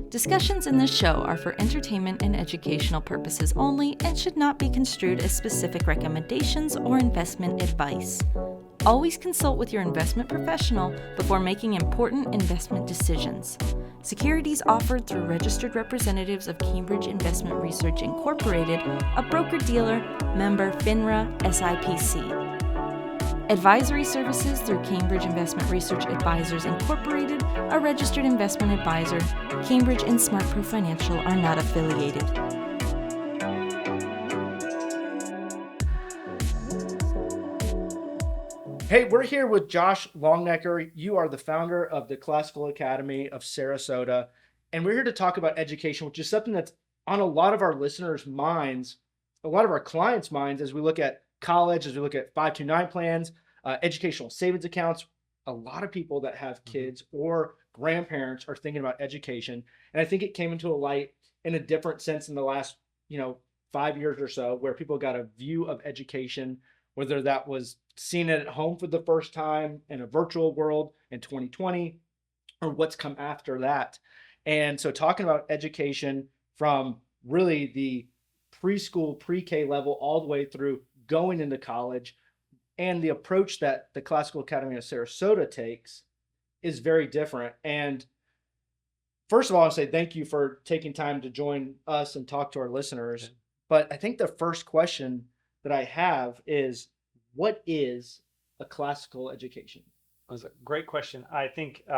Discussions in this show are for entertainment and educational purposes only and should not be construed as specific recommendations or investment advice. Always consult with your investment professional before making important investment decisions. Securities offered through registered representatives of Cambridge Investment Research Incorporated, a broker-dealer, member FINRA SIPC. Advisory services through Cambridge Investment Research Advisors Incorporated, a registered investment advisor. Cambridge and SmartPro Financial are not affiliated. Hey, we're here with Josh Longenecker. You are the founder of the Classical Academy of Sarasota, and we're here to talk about education, which is something that's on a lot of our listeners' minds, a lot of our clients' minds as we look at college, as we look at 529 plans, educational savings accounts. A lot of people that have kids or grandparents are thinking about education. And I think it came into a light in a different sense in the last, 5 years or so, where people got a view of education, whether that was seeing it at home for the first time in a virtual world in 2020, or what's come after that. And so talking about education from really the preschool, pre-K level, all the way through going into college, and the approach that the Classical Academy of Sarasota takes is very different. And first of all, I want to say thank you for taking time to join us and talk to our listeners. Okay. But I think the first question that I have is, what is a classical education? That was a great question. I think we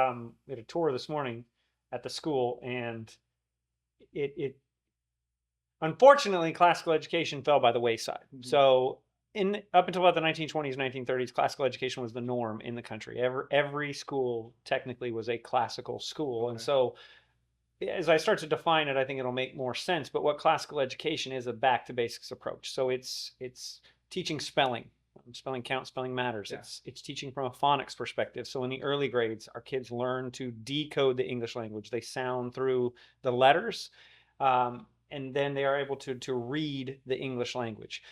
had a tour this morning at the school, and it unfortunately, classical education fell by the wayside. Mm-hmm. So up until about the 1920s, 1930s, classical education was the norm in the country. Every school technically was a classical school. Okay. And so as I start to define it, I think it'll make more sense. But what classical education is, a back to basics approach. So it's teaching spelling. Spelling counts, spelling matters. Yeah. It's teaching from a phonics perspective. So in the early grades, our kids learn to decode the English language. They sound through the letters, and then they are able to read the English language.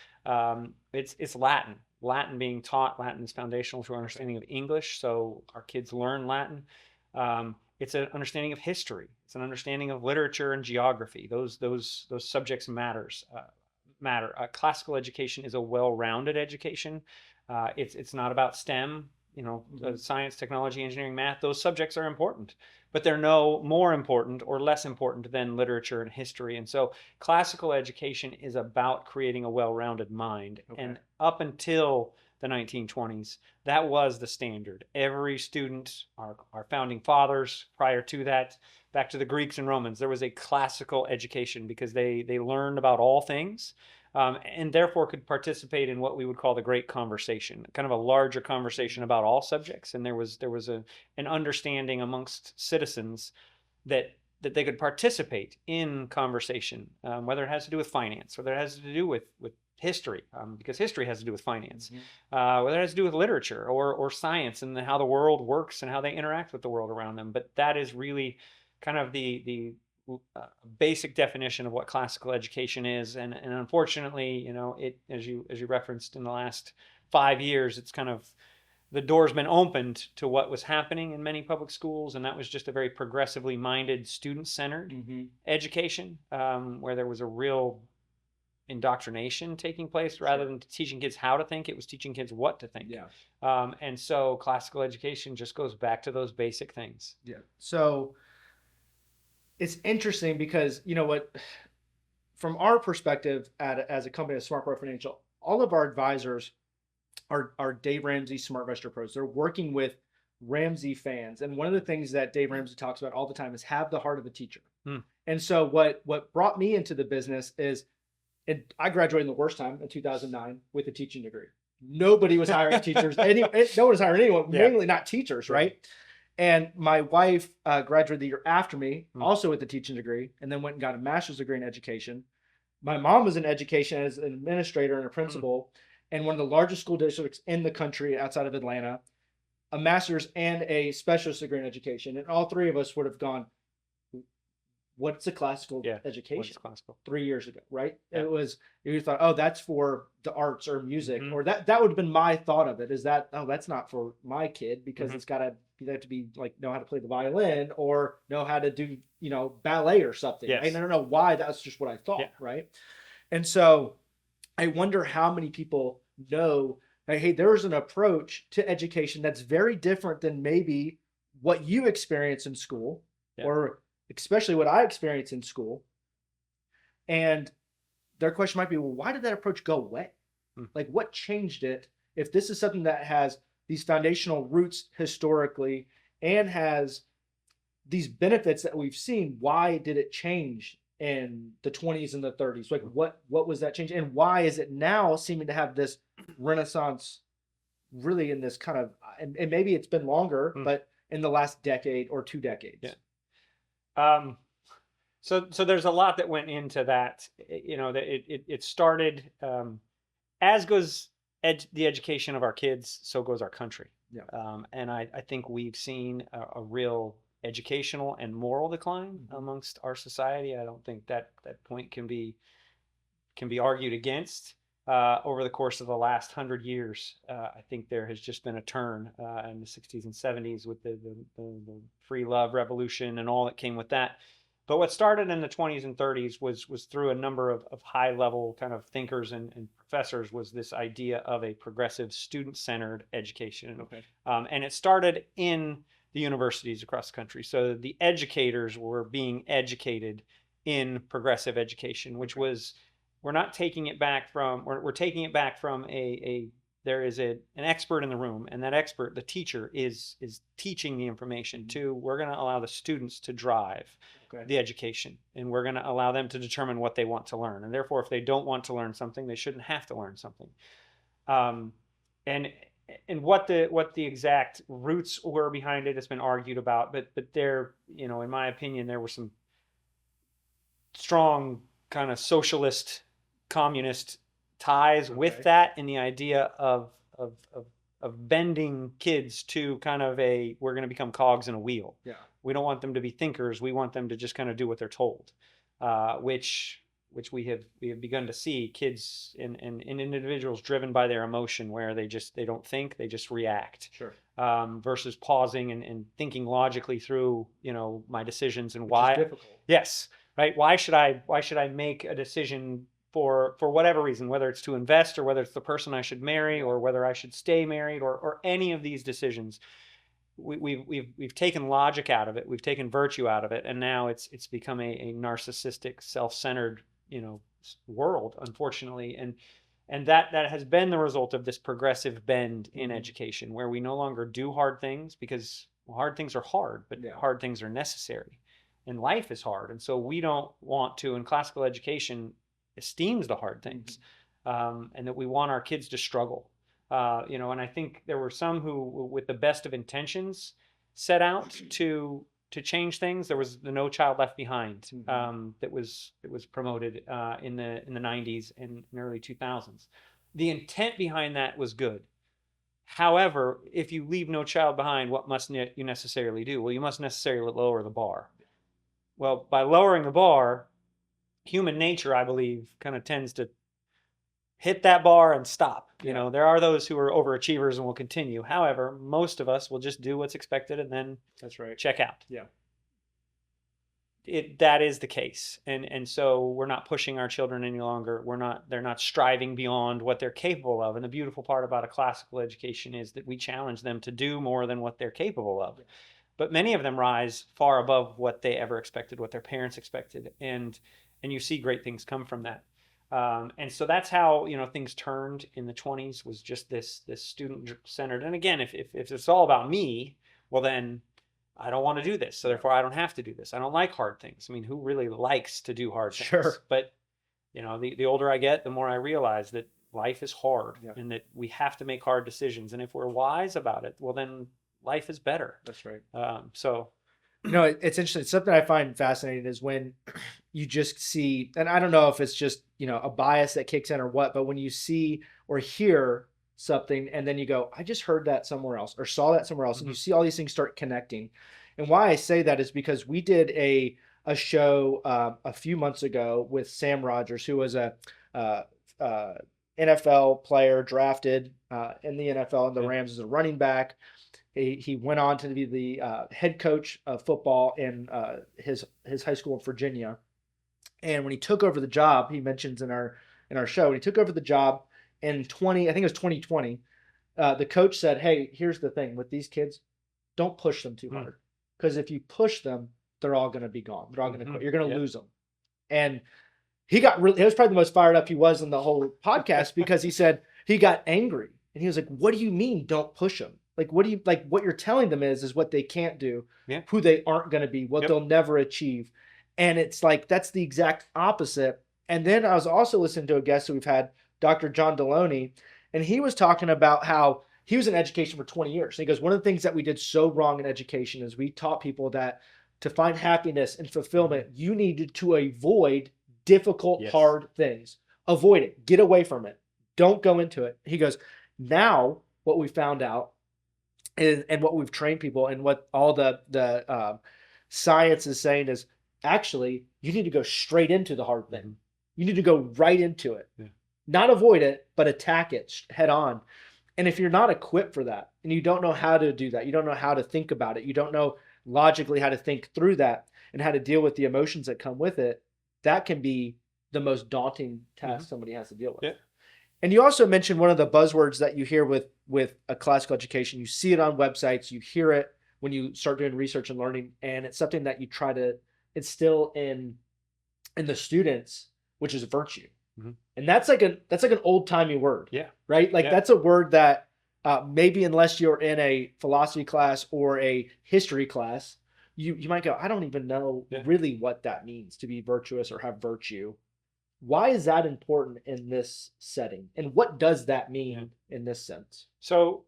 It's Latin. Latin being taught. Latin is foundational to our understanding of English. So our kids learn Latin. It's an understanding of history. It's an understanding of literature and geography. Those subjects matter. Classical education is a well-rounded education. It's not about STEM, science, technology, engineering, math. Those subjects are important, but they're no more important or less important than literature and history. And so classical education is about creating a well-rounded mind. Okay. And up until the 1920s, that was the standard. Every student, our founding fathers, prior to that, back to the Greeks and Romans, there was a classical education because they learned about all things, and therefore could participate in what we would call the great conversation, kind of a larger conversation about all subjects. And there was an understanding amongst citizens that they could participate in conversation, whether it has to do with finance, whether it has to do with history, because history has to do with finance, whether it has to do with literature or science and how the world works and how they interact with the world around them. But that is really kind of the basic definition of what classical education is. And unfortunately, it, as you referenced, in the last 5 years, it's kind of, the door's been opened to what was happening in many public schools, and that was just a very progressively minded, student-centered education, where there was a real indoctrination taking place rather than teaching kids how to think. It was teaching kids what to think. Yeah. And so classical education just goes back to those basic things. Yeah. So it's interesting because, from our perspective as a company of SmartPro Financial, all of our advisors are Dave Ramsey Smart Investor Pros. They're working with Ramsey fans. And one of the things that Dave Ramsey talks about all the time is have the heart of a teacher. And so what brought me into the business is, I graduated in the worst time in 2009 with a teaching degree. Nobody was hiring teachers. No one was hiring anyone, mainly not teachers, right? And my wife graduated the year after me, also with a teaching degree, and then went and got a master's degree in education. My mom was in education as an administrator and a principal in one of the largest school districts in the country outside of Atlanta, a master's and a specialist degree in education. And all three of us would have gone, what's a classical education? What's classical? 3 years ago, right? Yeah. You thought, oh, that's for the arts or music, or that would have been my thought of it, is that, oh, that's not for my kid because it's got to You have to be like know how to play the violin or know how to do, ballet or something. Yes. Right? I don't know why. That's just what I thought. Yeah. Right. And so I wonder how many people know that, hey, there's an approach to education that's very different than maybe what you experience in school, or especially what I experienced in school. And their question might be, well, why did that approach go away? Like, what changed it? If this is something that has these foundational roots historically and has these benefits that we've seen, why did it change in the 20s and the 30s? Like, what was that change? And why is it now seeming to have this renaissance really in this kind of, and maybe it's been longer, but in the last decade or 2 decades? Yeah. So there's a lot that went into that. It started, as goes the education of our kids, so goes our country. Yeah. And I think we've seen a real educational and moral decline amongst our society. I don't think that point can be argued against. Over the course of the last 100 years, I think there has just been a turn in the 60s and 70s with the free love revolution and all that came with that. But what started in the 20s and 30s was through a number of high level kind of thinkers and professors, was this idea of a progressive student-centered education. Okay. And it started in the universities across the country. So the educators were being educated in progressive education, which was, we're not taking it back from, we're taking it back from there is an expert in the room, and that expert, the teacher, is teaching the information to, we're going to allow the students to drive the education, and we're going to allow them to determine what they want to learn. And therefore, if they don't want to learn something, they shouldn't have to learn something. And what the exact roots were behind it has been argued about, but there, in my opinion, there were some strong kind of socialist, communist ties with that, and the idea of bending kids to kind of we're going to become cogs in a wheel. Yeah. We don't want them to be thinkers. We want them to just kind of do what they're told, which we have begun to see kids and individuals driven by their emotion, where they don't think, they just react. Sure. Versus pausing and thinking logically through, my decisions and Which why. is difficult. Yes. Right. Why should I make a decision for whatever reason, whether it's to invest or whether it's the person I should marry or whether I should stay married or any of these decisions? We've taken logic out of it. We've taken virtue out of it. And now it's become a narcissistic, self-centered, world, unfortunately. And that has been the result of this progressive bend in education, where we no longer do hard things because hard things are hard, but hard things are necessary. And life is hard. And so we don't want to, and classical education esteems the hard things, and that we want our kids to struggle. And I think there were some who, with the best of intentions, set out to change things. There was the No Child Left Behind that was promoted in the 90s and early 2000s. The intent behind that was good. However, if you leave no child behind, what must you necessarily do? Well, you must necessarily lower the bar. Well, by lowering the bar, human nature, I believe, kind of tends to hit that bar and stop. There are those who are overachievers and will continue. However, most of us will just do what's expected and then check out. Yeah. That is the case. And so we're not pushing our children any longer. They're not striving beyond what they're capable of. And the beautiful part about a classical education is that we challenge them to do more than what they're capable of. Yeah. But many of them rise far above what they ever expected, what their parents expected. And you see great things come from that. And so that's how, things turned in the 20s, was just this student-centered. And again, if it's all about me, well, then I don't want to do this. So therefore, I don't have to do this. I don't like hard things. I mean, who really likes to do hard things? Sure. But, the older I get, the more I realize that life is hard and that we have to make hard decisions. And if we're wise about it, well, then life is better. That's right. It's interesting. Something I find fascinating is when you just see, and I don't know if it's just, a bias that kicks in or what, but when you see or hear something and then you go, I just heard that somewhere else or saw that somewhere else. And you see all these things start connecting. And why I say that is because we did a show a few months ago with Sam Rogers, who was a NFL player drafted in the NFL and the Rams as a running back. He went on to be the head coach of football in his high school in Virginia. And when he took over the job, he mentions in our show, when he took over the job in I think it was 2020, the coach said, "Hey, here's the thing with these kids, don't push them too hard, because if you push them, they're all going to be gone. They're all going to quit. You're going to lose them." And he was probably the most fired up he was in the whole podcast because he said he got angry and he was like, "What do you mean don't push them? Like, what you're telling them is what they can't do, who they aren't going to be, what they'll never achieve." And it's like, that's the exact opposite. And then I was also listening to a guest that we've had, Dr. John Deloney, and he was talking about how he was in education for 20 years. And he goes, one of the things that we did so wrong in education is we taught people that to find happiness and fulfillment, you needed to avoid difficult, hard things. Avoid it. Get away from it. Don't go into it. He goes, now what we found out is, and what we've trained people and what all the science is saying is, actually, you need to go straight into the hard thing. You need to go right into it. Not avoid it, but attack it head on. And if you're not equipped for that, and you don't know how to do that, you don't know how to think about it, you don't know logically how to think through that and how to deal with the emotions that come with it, that can be the most daunting task somebody has to deal with. And you also mentioned one of the buzzwords that you hear with a classical education. You see it on websites, you hear it when you start doing research and learning, and it's something that you try to instill in the students, which is virtue. And that's like an old-timey word. Right? Like that's a word that maybe unless you're in a philosophy class or a history class, you might go, I don't even know really what that means to be virtuous or have virtue. Why is that important in this setting? And what does that mean in this sense? So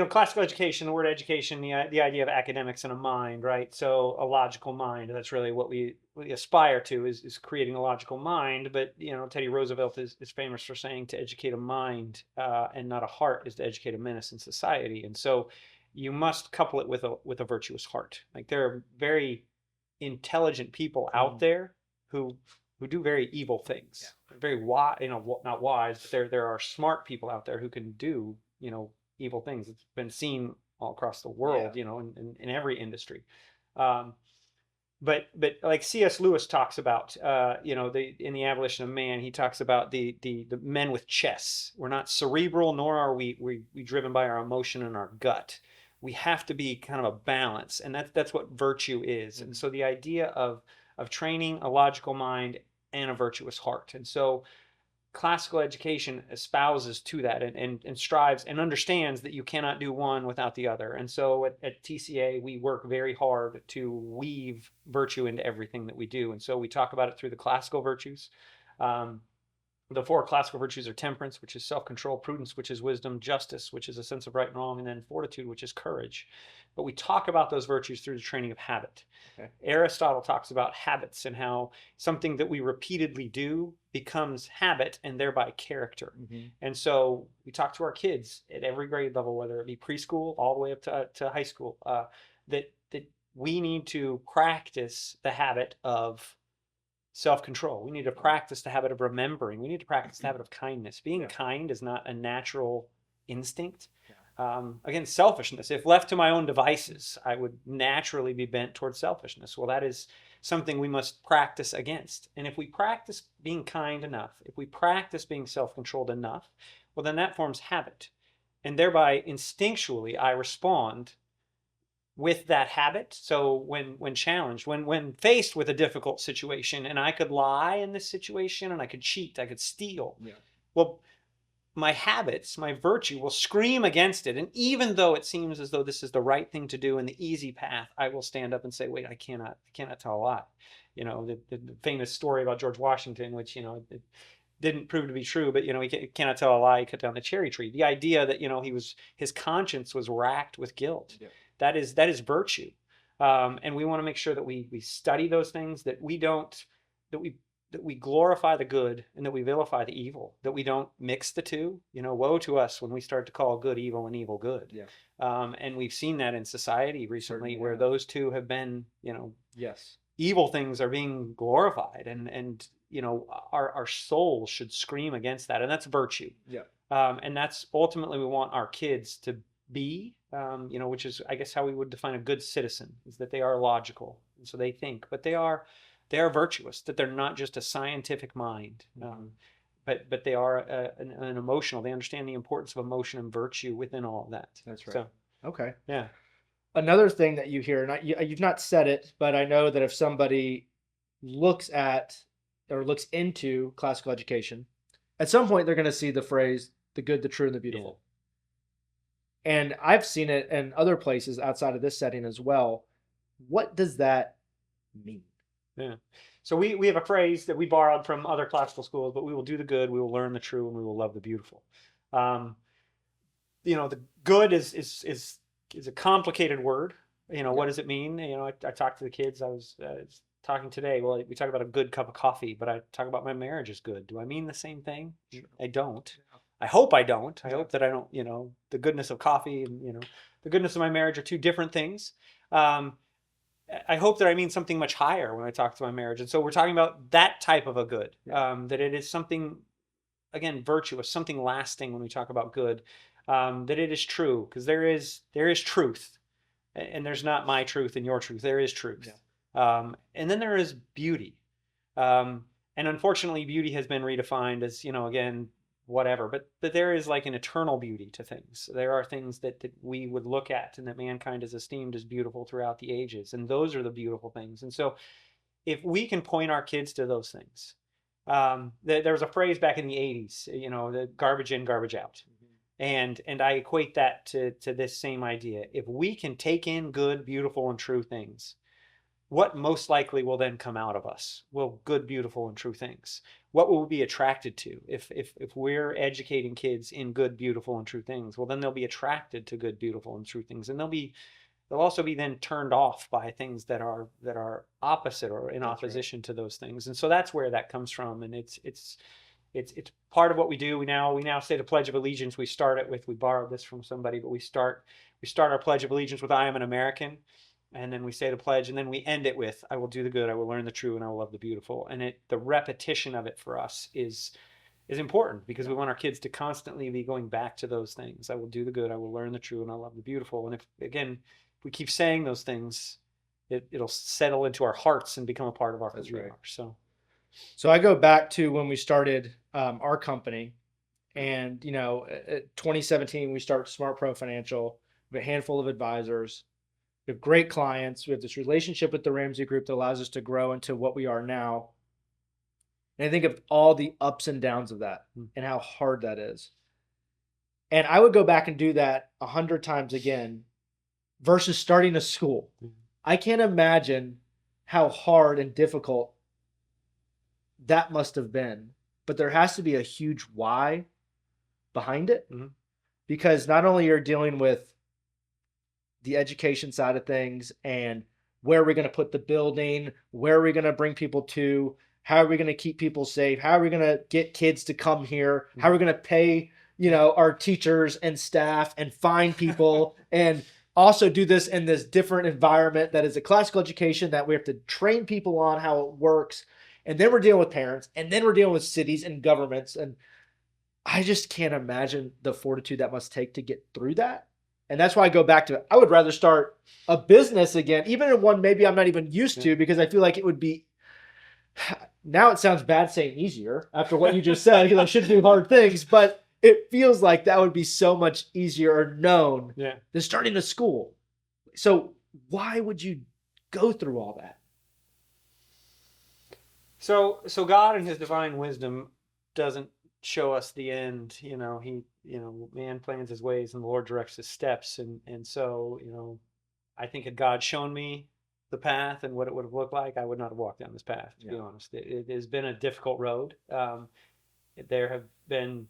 classical education, the word education, the idea of academics and a mind, right? So a logical mind, that's really what we aspire to, is creating a logical mind. But Teddy Roosevelt is famous for saying to educate a mind and not a heart is to educate a menace in society. And so you must couple it with a virtuous heart. Like, there are very intelligent people out there who do very evil things. Very wise, not wise, but there are smart people out there who can do evil things. It's been seen all across the world, in every industry. But like C.S. Lewis talks about, in the Abolition of Man, he talks about the men with chess. We're not cerebral, nor are we driven by our emotion and our gut. We have to be kind of a balance, and that's what virtue is. And so the idea of training a logical mind and a virtuous heart. And so classical education espouses to that and strives and understands that you cannot do one without the other. And so at TCA, we work very hard to weave virtue into everything that we do. And so we talk about it through the classical virtues. The four classical virtues are temperance, which is self-control, prudence, which is wisdom, justice, which is a sense of right and wrong, and then fortitude, which is courage. But we talk about those virtues through the training of habit. Aristotle talks about habits and how something that we repeatedly do becomes habit and thereby character. And so we talk to our kids at every grade level, whether it be preschool all the way up to high school, that we need to practice the habit of self-control. We need to practice the habit of remembering. We need to practice the habit of kindness. Being kind is not a natural instinct. Again, selfishness. If left to my own devices, I would naturally be bent towards selfishness. Well, that is something we must practice against. And if we practice being kind enough, if we practice being self-controlled enough, well, then that forms habit. And thereby, instinctually, I respond with that habit. So when challenged, when faced with a difficult situation, and I could lie in this situation, and I could cheat, I could steal. Well, my habits, my virtue will scream against it. And even though it seems as though this is the right thing to do and the easy path, I will stand up and say, wait, I cannot tell a lie. The famous story about George Washington, which, it didn't prove to be true, but, he cannot tell a lie, he cut down the cherry tree. The idea that, his conscience was racked with guilt. That is virtue. And we want to make sure that we study those things, that we glorify the good and that we vilify the evil, that we don't mix the two. Woe to us when we start to call good evil and evil good. And we've seen that in society recently, where those two have been, evil things are being glorified, and our souls should scream against that. And that's virtue. And that's ultimately, we want our kids to be, which is, I guess, how we would define a good citizen, is that they are logical, and so they think, but they are virtuous, that they're not just a scientific mind, but they are an emotional. They understand the importance of emotion and virtue within all of that. That's right. So, Okay. yeah. Another thing that you hear, and you've not said it, but I know that if somebody looks at or looks into classical education, at some point they're going to see the phrase "the good, the true, and the beautiful." And I've seen it in other places outside of this setting as well. What does that mean? Yeah. So we have a phrase that we borrowed from other classical schools, but we will do the good, we will learn the true, and we will love the beautiful. The good is a complicated word. What does it mean? I talk to the kids. I was talking today. Well, we talk about a good cup of coffee, but I talk about my marriage is good. Do I mean the same thing? Sure. I don't. I hope I don't. I hope that I don't. The goodness of coffee and the goodness of my marriage are two different things. I hope that I mean something much higher when I talk to my marriage. And so we're talking about that type of a good, that it is something, again, virtuous, something lasting when we talk about good, that it is true, because there is truth, and there's not my truth and your truth. There is truth. Yeah. And then there is beauty. And unfortunately, beauty has been redefined as, again, whatever, but there is like an eternal beauty to things. There are things that we would look at and that mankind has esteemed as beautiful throughout the ages, and those are the beautiful things. And so if we can point our kids to those things, there was a phrase back in the 80s, the garbage in, garbage out. And I equate that to this same idea. If we can take in good, beautiful, and true things, what most likely will then come out of us? Well, good, beautiful, and true things. What will we be attracted to? If we're educating kids in good, beautiful, and true things, well, then they'll be attracted to good, beautiful, and true things, and they'll also be then turned off by things that are opposite or in opposition to those things. And so that's where that comes from, and it's part of what we do. We now say the Pledge of Allegiance. We start it with, we borrowed this from somebody, but we start our Pledge of Allegiance with "I am an American." And then we say the pledge, and then we end it with, "I will do the good, I will learn the true, and I will love the beautiful." And the repetition of it for us is important, because we want our kids to constantly be going back to those things. I will do the good, I will learn the true, and I love the beautiful. And if we keep saying those things, it'll settle into our hearts and become a part of our who we are. So I go back to when we started our company, and 2017 we start SmartPro Financial. We have a handful of advisors. We have great clients. We have this relationship with the Ramsey Group that allows us to grow into what we are now. And I think of all the ups and downs of that and how hard that is. And I would go back and do that 100 times again versus starting a school. I can't imagine how hard and difficult that must have been. But there has to be a huge why behind it, because not only you're dealing with the education side of things and where are we going to put the building, where are we going to bring people to, how are we going to keep people safe, how are we going to get kids to come here, how are we going to pay our teachers and staff and find people and also do this in this different environment that is a classical education that we have to train people on how it works. And then we're dealing with parents, and then we're dealing with cities and governments. And I just can't imagine the fortitude that must take to get through that. And that's why I go back to it. I would rather start a business again, even in one maybe I'm not even used to, because I feel like it would be, now it sounds bad saying easier after what you just said, because I should do hard things, but it feels like that would be so much easier or known than starting a school. So why would you go through all that? So God in his divine wisdom doesn't show us the end. Man plans his ways and the Lord directs his steps. And so, I think had God shown me the path and what it would have looked like, I would not have walked down this path, to be honest. It has been a difficult road. There have been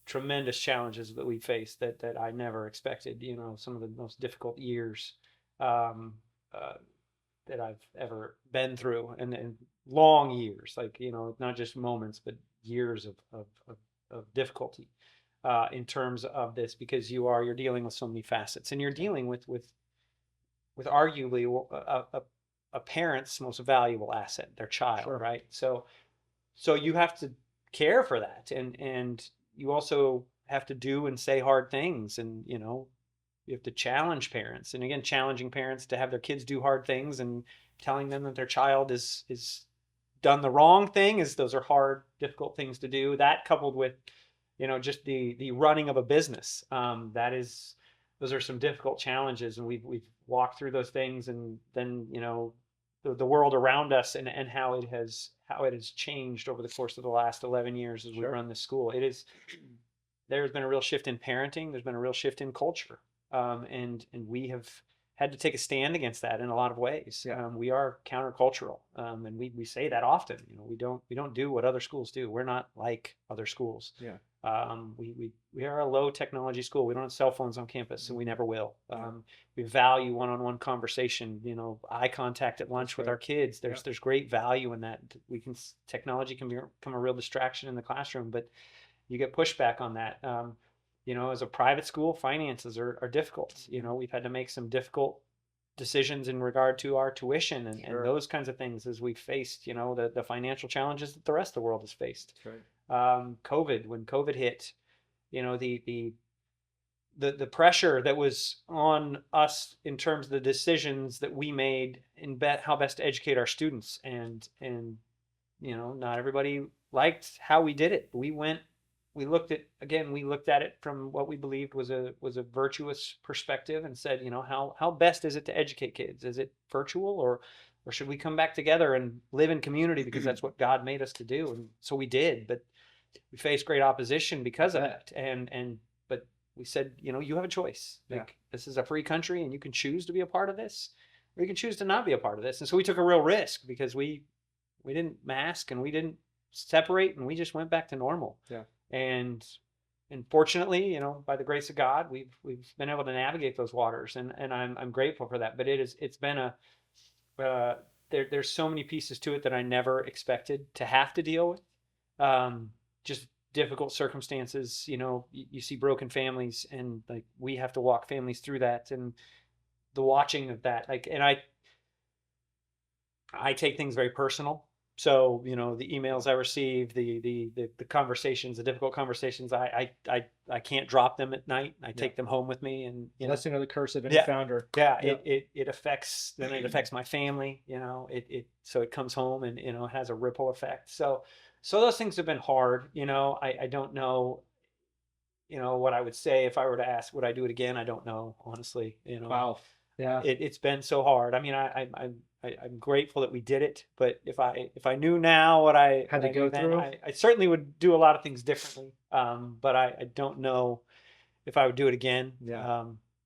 tremendous challenges that we faced that I never expected. Some of the most difficult years that I've ever been through, and long years, like, not just moments, but years of difficulty in terms of this, because you're dealing with so many facets, and you're dealing with arguably a parent's most valuable asset, their child, right? So you have to care for that, and you also have to do and say hard things, and challenge parents, and again, challenging parents to have their kids do hard things and telling them that their child is done the wrong thing. Those are hard, difficult things to do. That coupled with, just the running of a business, those are some difficult challenges, and we've walked through those things, and then the world around us and how it has changed over the course of the last 11 years as we run this school. There's been a real shift in parenting. There's been a real shift in culture, and we have had to take a stand against that in a lot of ways. We are countercultural, and we say that often. We don't do what other schools do. We're not like other schools. We are a low technology school. We don't have cell phones on campus, and we never will. We value one-on-one conversation. Eye contact at lunch with our kids. There's great value in that. Technology can become a real distraction in the classroom, but you get pushback on that. As a private school, finances are difficult. We've had to make some difficult decisions in regard to our tuition and those kinds of things as we've faced, the financial challenges that the rest of the world has faced. That's right. COVID, when COVID hit, the pressure that was on us in terms of the decisions that we made in how best to educate our students, and not everybody liked how we did it. We looked at it from what we believed was a virtuous perspective, and said, how best is it to educate kids? Is it virtual, or should we come back together and live in community because that's what God made us to do? And so we did, but we faced great opposition because of it. But we said, you have a choice. This is a free country, and you can choose to be a part of this, or you can choose to not be a part of this. And so we took a real risk because we didn't mask and we didn't separate, and we just went back to normal. And fortunately, by the grace of God, we've been able to navigate those waters, and I'm grateful for that. But it's been there's so many pieces to it that I never expected to have to deal with. Just difficult circumstances. You see broken families, and we have to walk families through that, and the watching of that. And I take things very personal. So, the emails I receive, the conversations, the difficult conversations, I can't drop them at night. I take them home with me, and blessing of the curse of any founder. It affects my family. So it comes home, and it has a ripple effect. So those things have been hard. I don't know. What I would say if I were to ask, would I do it again? I don't know, honestly. Wow. Yeah. It's been so hard. I mean, I'm grateful that we did it, but if I knew now what I had to go through, I certainly would do a lot of things differently. But I don't know if I would do it again.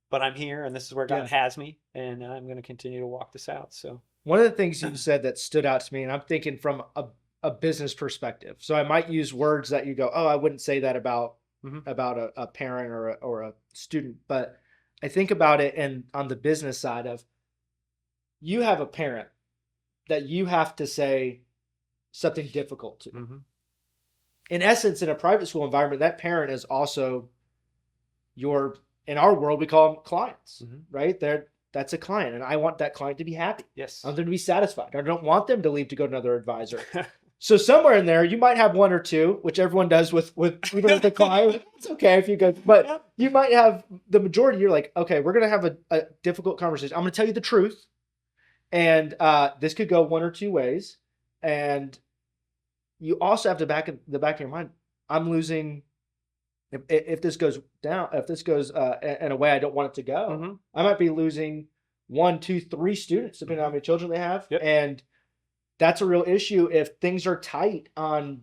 But I'm here, and this is where God has me, and I'm going to continue to walk this out. So one of the things you said that stood out to me, and I'm thinking from a business perspective, so I might use words that you go, oh, I wouldn't say that about a parent or a student, but I think about it, and on the business side of, you have a parent that you have to say something difficult to. In essence, in a private school environment, that parent is also in our world, we call them clients, right? That's a client, and I want that client to be happy. Yes. I want them to be satisfied. I don't want them to leave to go to another advisor. So somewhere in there, you might have one or two, which everyone does with even with the client. It's okay if you go, but you might have the majority. You're like, okay, we're going to have a difficult conversation. I'm going to tell you the truth. And this could go one or two ways. And you also have to in the back of your mind, I'm losing. If this goes down, if this goes in a way I don't want it to go, I might be losing 1, 2, 3 students, depending on how many children they have. And that's a real issue if things are tight on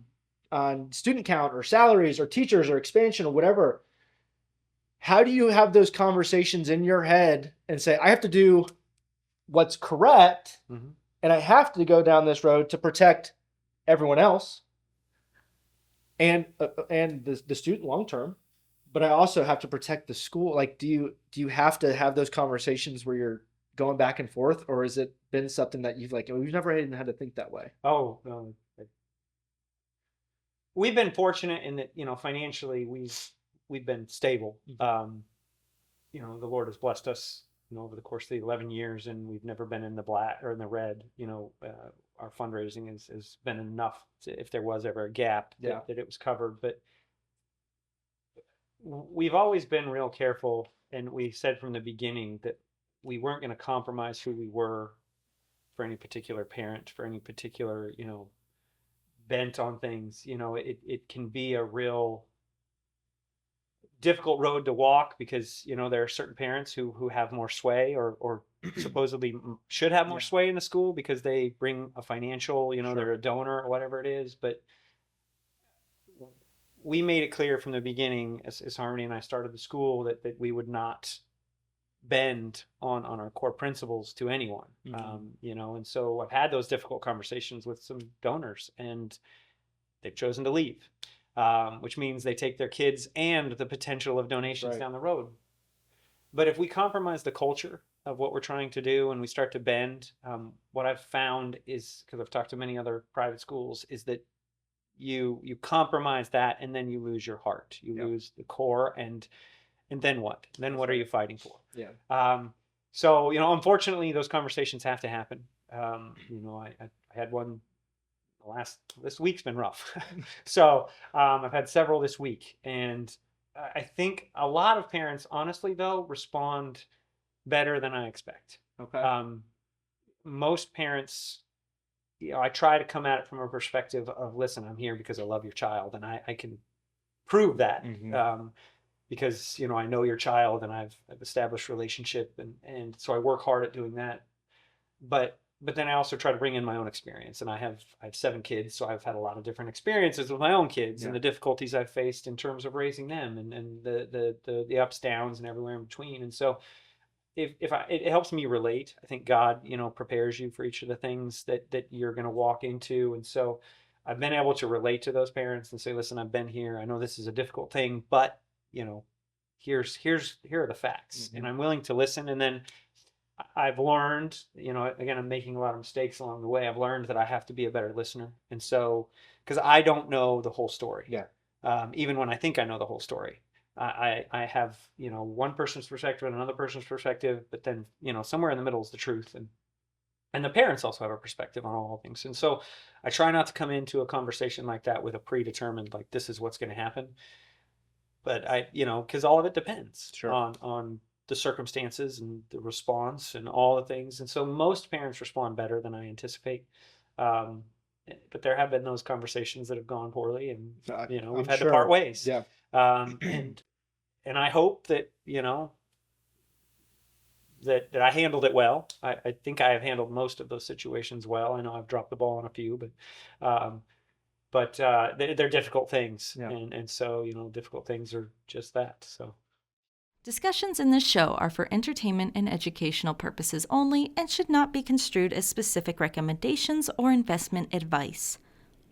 student count or salaries or teachers or expansion or whatever. How do you have those conversations in your head and say, I have to do what's correct, and I have to go down this road to protect everyone else and the student long term, but I also have to protect the school? Like, do you have to have those conversations where you're going back and forth, or has it been something that you've we've never even had to think that way? Oh, no. We've been fortunate in that, financially we've been stable. The Lord has blessed us, over the course of the 11 years, and we've never been in the black or in the red. Our fundraising has been enough if there was ever a gap that it was covered. But we've always been real careful and we said from the beginning that we weren't going to compromise who we were for any particular parent, for any particular, bent on things. It can be a real difficult road to walk because, there are certain parents who have more sway or supposedly should have more sway in the school because they bring a financial, Sure. they're a donor or whatever it is. But we made it clear from the beginning, as Harmony and I started the school, that we would not bend on our core principles to anyone. And so I've had those difficult conversations with some donors, and they've chosen to leave, which means they take their kids and the potential of donations down the road. But if we compromise the culture of what we're trying to do and we start to bend, what I've found is, because I've talked to many other private schools, is that you compromise that and then you lose your heart. You lose the core, and then what? Then what are you fighting for? So unfortunately, those conversations have to happen. I had one this week's been rough. So I've had several this week, and I think a lot of parents, honestly though, respond better than I expect. Okay. Most parents, I try to come at it from a perspective of, listen, I'm here because I love your child, and I can prove that. Because I know your child, and I've established relationship, and so I work hard at doing that. But then I also try to bring in my own experience, and I have 7 kids, so I've had a lot of different experiences with my own kids and the difficulties I've faced in terms of raising them, and the ups, downs, and everywhere in between. And so it helps me relate. I think God prepares you for each of the things that you're going to walk into, and so I've been able to relate to those parents and say, listen, I've been here. I know this is a difficult thing, but here are the facts, and I'm willing to listen. And then I've learned, again, I'm making a lot of mistakes along the way. I've learned that I have to be a better listener. And so, because I don't know the whole story. Even when I think I know the whole story, I have, one person's perspective and another person's perspective, but then, somewhere in the middle is the truth. And the parents also have a perspective on all things. And so I try not to come into a conversation like that with a predetermined, like, this is what's going to happen. But because all of it depends on the circumstances and the response and all the things. And so most parents respond better than I anticipate. But there have been those conversations that have gone poorly, and we've had to part ways. And I hope that that I handled it well. I think I have handled most of those situations well. I know I've dropped the ball on a few, but they're difficult things, and so difficult things are just that. So Discussions in this show are for entertainment and educational purposes only and should not be construed as specific recommendations or investment advice.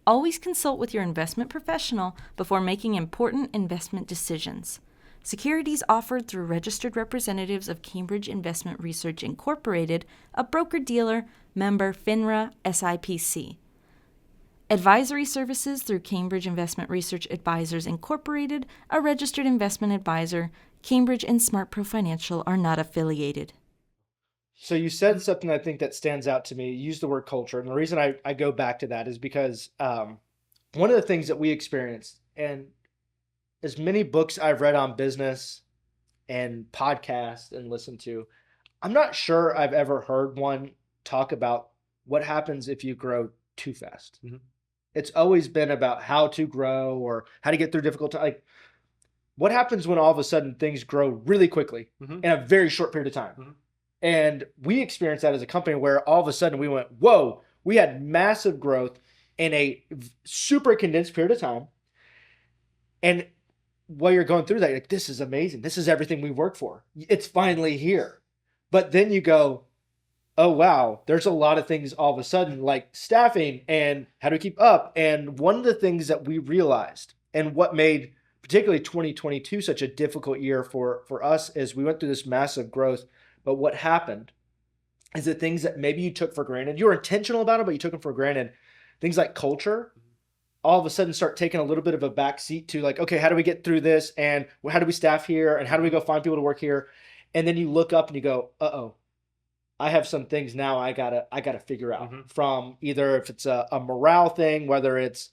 Always consult with your investment professional before making important investment decisions. Securities offered through registered representatives of Cambridge Investment Research Incorporated, a broker-dealer, member FINRA, SIPC. Advisory services through Cambridge Investment Research Advisors Incorporated, a registered investment advisor. Cambridge and SmartPro Financial are not affiliated. So you said something I think that stands out to me. You used the word culture. And the reason I go back to that is because one of the things that we experienced, and as many books I've read on business and podcasts and listened to, I'm not sure I've ever heard one talk about what happens if you grow too fast. It's always been about how to grow or how to get through difficult times. Like, what happens when all of a sudden things grow really quickly in a very short period of time? And we experienced that as a company where all of a sudden we went, whoa, we had massive growth in a super condensed period of time. And while you're going through that, you're like, this is amazing. This is everything we worked for. It's finally here. But then you go, oh, wow, there's a lot of things all of a sudden, like staffing and how do we keep up. And one of the things that we realized, and what made particularly 2022 such a difficult year for us, is we went through this massive growth. But what happened is that things that maybe you took for granted, you were intentional about it, but you took them for granted. Things like culture, all of a sudden start taking a little bit of a back seat to like, okay, how do we get through this? And how do we staff here? And how do we go find people to work here? And then you look up and you go, uh-oh, I have some things now I gotta figure out from either if it's a morale thing, whether it's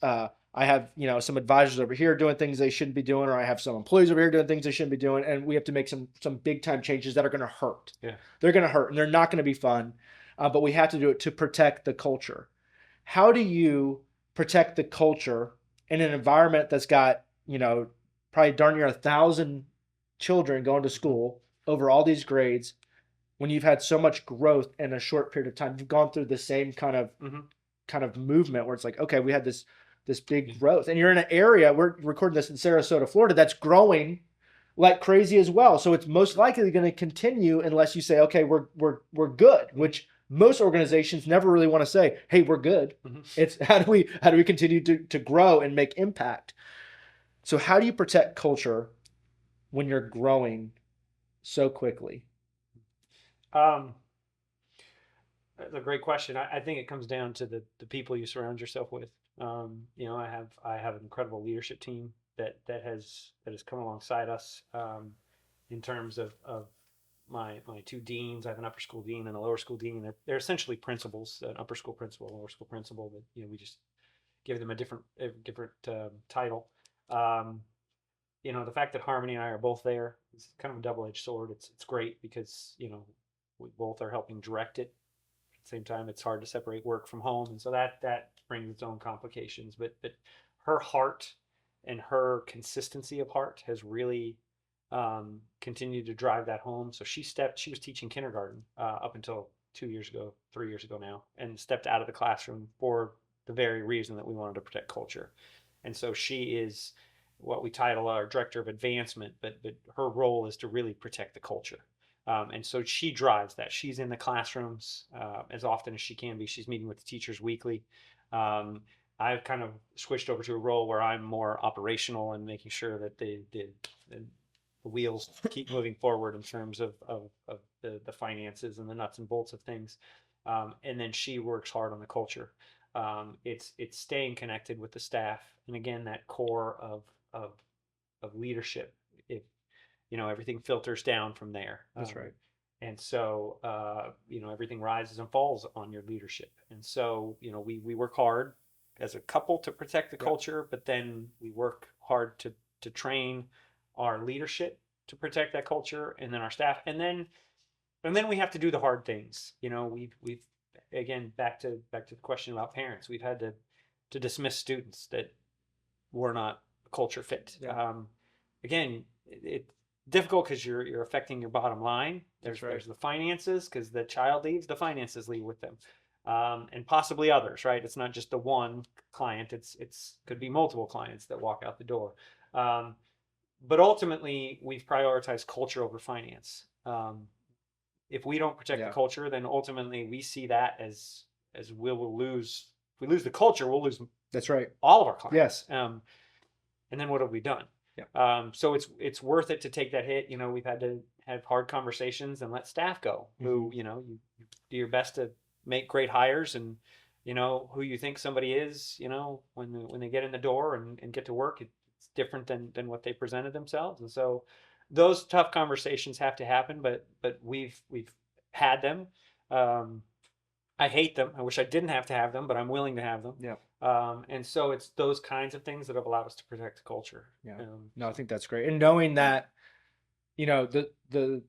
I have, some advisors over here doing things they shouldn't be doing, or I have some employees over here doing things they shouldn't be doing, and we have to make some big time changes that are going to hurt. Yeah. They're going to hurt, and they're not going to be fun, but we have to do it to protect the culture. How do you protect the culture in an environment that's got, probably darn near 1,000 children going to school over all these grades, when you've had so much growth in a short period of time? You've gone through the same kind of movement where it's like, okay, we had this big growth, and you're in an area, we're recording this in Sarasota, Florida, that's growing like crazy as well. So it's most likely going to continue unless you say, okay, we're good, which most organizations never really want to say, hey, we're good. It's how do we continue to grow and make impact? So how do you protect culture when you're growing so quickly? That's a great question. I think it comes down to the people you surround yourself with. I have an incredible leadership team that has come alongside us in terms of my two deans. I have an upper school dean and a lower school dean. They're essentially principals, an upper school principal, a lower school principal. But we just give them a different title. The fact that Harmony and I are both there is kind of a double-edged sword. It's great because we both are helping direct it. At the same time, it's hard to separate work from home, and so that brings its own complications. But her heart and her consistency of heart has really continued to drive that home. So she was teaching kindergarten up until 3 years ago now, and stepped out of the classroom for the very reason that we wanted to protect culture. And so she is what we title our director of advancement, but her role is to really protect the culture. And so she drives that. She's in the classrooms as often as she can be. She's meeting with the teachers weekly. I've kind of switched over to a role where I'm more operational and making sure that the wheels keep moving forward in terms of the finances and the nuts and bolts of things. And then she works hard on the culture. It's staying connected with the staff, and again, that core of leadership. Everything filters down from there. That's right. And so, everything rises and falls on your leadership. And so, we work hard as a couple to protect the culture, but then we work hard to train our leadership to protect that culture, and then our staff, and then we have to do the hard things. We've again, back to the question about parents, we've had to dismiss students that were not culture fit. Yeah. Again, it's difficult because you're affecting your bottom line. There's the finances, because the child leaves, the finances leave with them, and possibly others. Right? It's not just the one client. It's could be multiple clients that walk out the door. But ultimately, we've prioritized culture over finance. If we don't protect the culture, then ultimately we see that as we'll lose. If we lose the culture, we'll lose. That's right. All of our clients. Yes. And then what have we done? Yeah. So it's worth it to take that hit. We've had to have hard conversations and let staff go. Who you do your best to make great hires, and who you think somebody is. When they get in the door and get to work, it's different than what they presented themselves. And so those tough conversations have to happen. But we've had them. I hate them. I wish I didn't have to have them, but I'm willing to have them. Yeah. And so it's those kinds of things that have allowed us to protect the culture. Yeah. No, I think that's great. And knowing that, the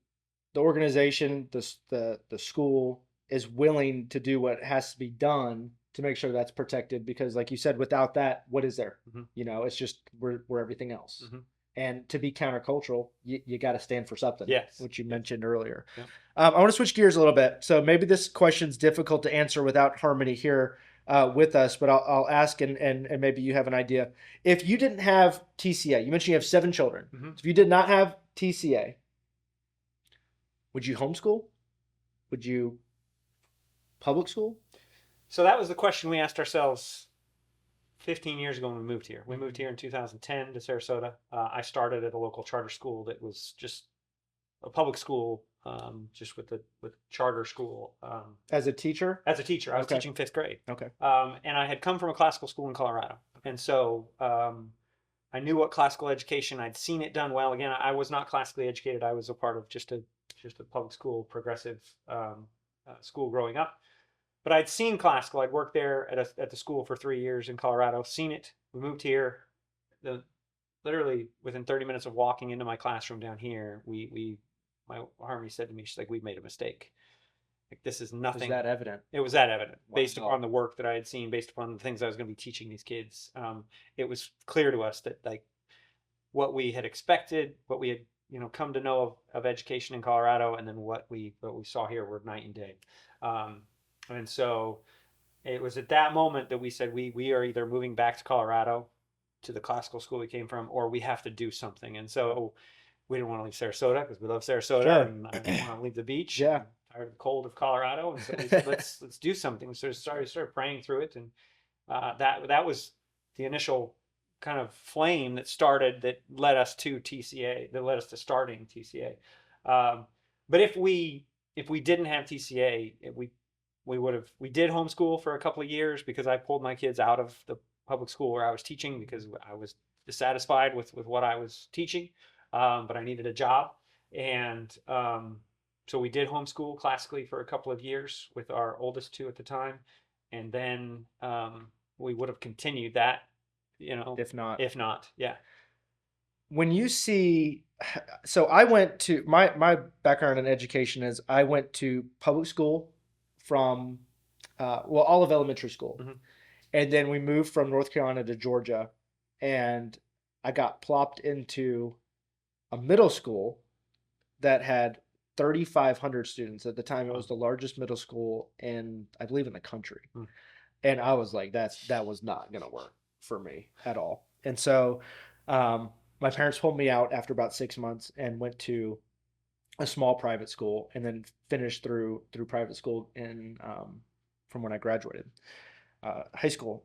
organization, the school is willing to do what has to be done to make sure that's protected, because like you said, without that, what is there? It's just we're everything else. And to be countercultural, you got to stand for something. Yes. Which you mentioned earlier. Yeah. I want to switch gears a little bit. So maybe this question's difficult to answer without Harmony here with us, but I'll ask, and maybe you have an idea. If you didn't have TCA, you mentioned you have 7 children. So if you did not have TCA, would you homeschool? Would you public school? So that was the question we asked ourselves 15 years ago when we moved here. We moved here in 2010 to Sarasota. I started at a local charter school that was just a public school, just with charter school. As a teacher? As a teacher. I was teaching 5th grade. Okay. And I had come from a classical school in Colorado. And so I knew what classical education, I'd seen it done well. Again, I was not classically educated. I was a part of just a public school, progressive school growing up. but I'd seen classical. I'd worked there at the school for 3 years in Colorado, seen it. We moved here. Literally within 30 minutes of walking into my classroom down here, my Harmony said to me, she's like, we've made a mistake. Like, this is nothing. Was that evident? It was that evident based Wow. upon the work that I had seen, based upon the things I was going to be teaching these kids. It was clear to us that, like, what we had expected, what we had, come to know of education in Colorado, and then what we saw here were night and day. And so it was at that moment that we said we are either moving back to Colorado, to the classical school we came from, or we have to do something. And so we didn't want to leave Sarasota because we love Sarasota, Sure. and I didn't want to leave the beach. Yeah. I'm tired of the cold of Colorado, and so we said, let's do something. We started praying through it, and that was the initial kind of flame that led us to TCA, that led us to starting TCA. But if we didn't have TCA, we did homeschool for a couple of years because I pulled my kids out of the public school where I was teaching because I was dissatisfied with what I was teaching, but I needed a job. And so we did homeschool classically for a couple of years with our oldest two at the time. And then we would have continued that, If not. Yeah. When you see, so I went to, my background in education is I went to public school from, all of elementary school. Mhm. And then we moved from North Carolina to Georgia, and I got plopped into a middle school that had 3,500 students. At the time, it was the largest middle school I believe, in the country. Hmm. And I was like, that was not going to work for me at all. And so my parents pulled me out after about 6 months and went to a small private school, and then finished through private school from when I graduated high school.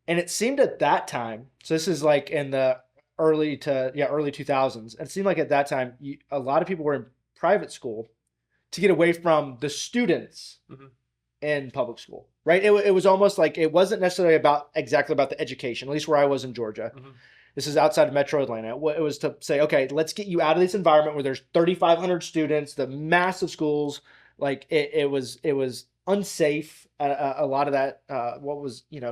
And it seemed at that time, so this is like in the early 2000s. It seemed like at that time, a lot of people were in private school to get away from the students in public school, right? It was almost like it wasn't necessarily exactly about the education, at least where I was in Georgia. This is outside of Metro Atlanta. It was to say, okay, let's get you out of this environment where there's 3,500 students, the massive schools. Like it was unsafe. A lot of that,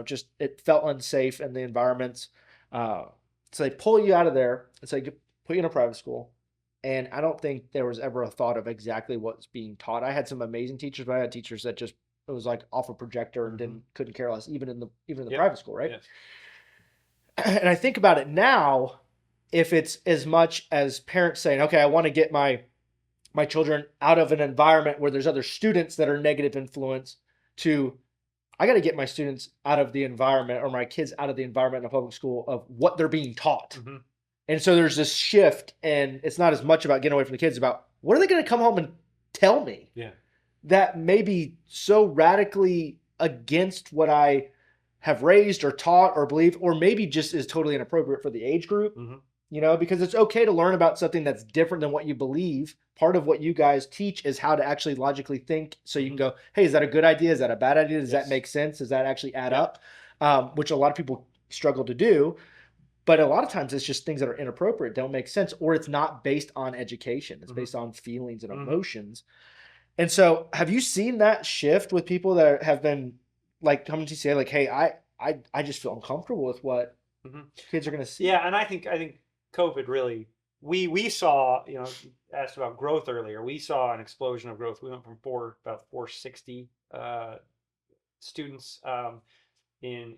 just it felt unsafe in the environments. So they pull you out of there and say, put you in a private school. And I don't think there was ever a thought of exactly what's being taught. I had some amazing teachers, but I had teachers that just, it was like off a projector and couldn't care less, even in the private school, right? Yes. And I think about it now, if it's as much as parents saying, okay, I want to get my children out of an environment where there's other students that are negative influence, to I got to get my students out of the environment, or my kids out of the environment in a public school of what they're being taught. And so there's this shift, and it's not as much about getting away from the kids, about what are they going to come home and tell me that may be so radically against what I have raised or taught or believed, or maybe just is totally inappropriate for the age group, because it's okay to learn about something that's different than what you believe. Part of what you guys teach is how to actually logically think. So you can go, hey, is that a good idea? Is that a bad idea? Does that make sense? Does that actually add up? Which a lot of people struggle to do. But a lot of times it's just things that are inappropriate, don't make sense, or it's not based on education. It's based on feelings and emotions. And so have you seen that shift with people that have been like coming to say, like, hey, I just feel uncomfortable with what kids are going to see? Yeah. And I think COVID really, we saw, you asked about growth earlier. We saw an explosion of growth. We went from about 460 students in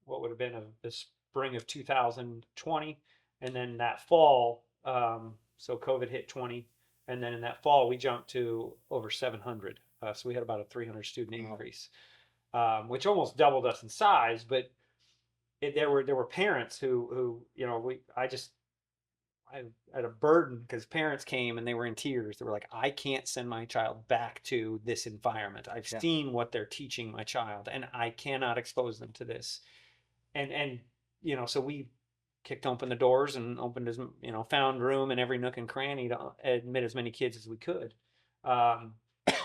what would have been the spring of 2020. And then that fall, so COVID hit 20. And then in that fall, we jumped to over 700. So we had about a 300 student increase, which almost doubled us in size. But there were parents who I had a burden, because parents came and they were in tears. They were like, I can't send my child back to this environment. I've seen what they're teaching my child, and I cannot expose them to this. And so we kicked open the doors and opened found room in every nook and cranny to admit as many kids as we could.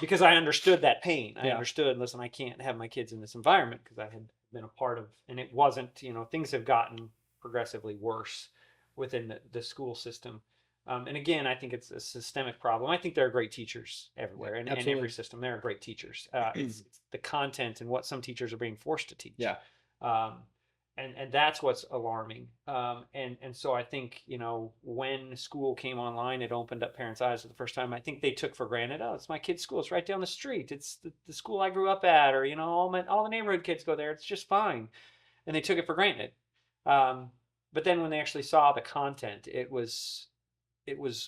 Because I understood that pain. I understood, listen, I can't have my kids in this environment, because I had been a part of, and it wasn't, things have gotten progressively worse within the school system. And again, I think it's a systemic problem. I think there are great teachers everywhere, and Absolutely. every system there are great teachers. It's the content and what some teachers are being forced to teach. Yeah. Um, and that's what's alarming. And so I think, when school came online, it opened up parents' eyes for the first time. I think they took for granted, oh, it's my kid's school. It's right down the street. It's the school I grew up at, or all the neighborhood kids go there. It's just fine, and they took it for granted. But then when they actually saw the content, it was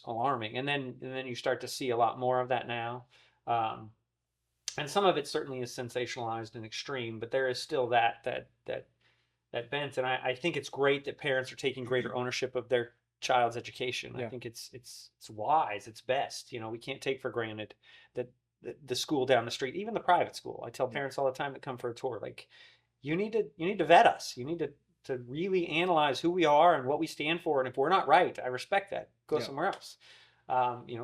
alarming. And then you start to see a lot more of that now. And some of it certainly is sensationalized and extreme, but there is still that bent. And I think it's great that parents are taking greater ownership of their child's education. Yeah. I think it's wise, it's best. We can't take for granted that the school down the street, even the private school. I tell parents all the time that come for a tour, like, you need to vet us. You need to really analyze who we are and what we stand for. And if we're not right, I respect that. Go somewhere else.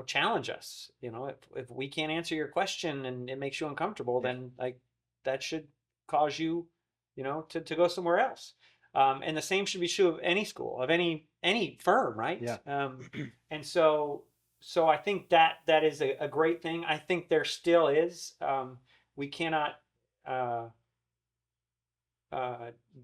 Challenge us. If we can't answer your question and it makes you uncomfortable, then like that should cause you, to go somewhere else. And the same should be true of any school, of any firm, right? Yeah. And so I think that is a great thing. I think there still is. We cannot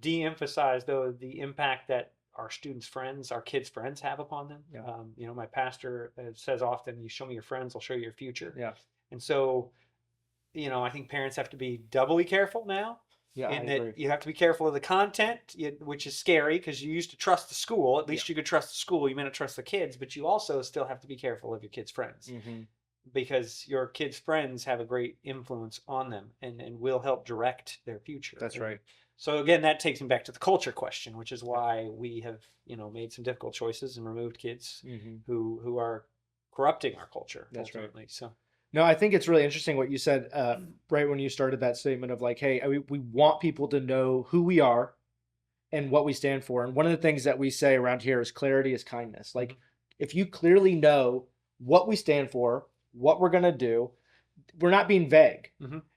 de-emphasize, though, the impact that our students' friends, our kids' friends have upon them. Yeah. My pastor says often, you show me your friends, I'll show you your future. Yeah. And so, I think parents have to be doubly careful now. Yeah. In I that agree. you have to be careful of the content, which is scary because you used to trust the school. At least you could trust the school. You may not trust the kids, but you also still have to be careful of your kids' friends. Mm-hmm. Because your kids' friends have a great influence on them and will help direct their future. That's right. So again, that takes me back to the culture question, which is why we have, made some difficult choices and removed kids who are corrupting our culture. That's ultimately. right. So No, I think it's really interesting what you said right when you started that statement of like, hey, we want people to know who we are and what we stand for. And one of the things that we say around here is clarity is kindness. Like, if you clearly know what we stand for, what we're going to do, we're not being vague.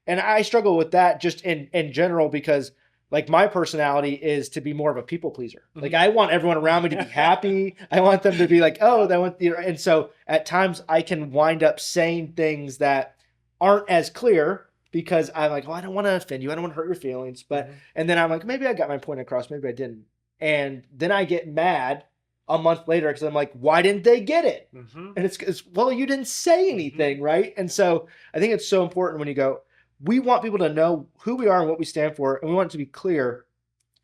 And I struggle with that just in general because like my personality is to be more of a people pleaser. Like I want everyone around me to be happy. I want them to be like, oh, they want, and so at times I can wind up saying things that aren't as clear because I'm like, oh, I don't want to offend you. I don't want to hurt your feelings. But, and then I'm like, maybe I got my point across. Maybe I didn't. And then I get mad a month later because I'm like, why didn't they get it? And it's, well, you didn't say anything, right? And so I think it's so important when you go, we want people to know who we are and what we stand for, and we want it to be clear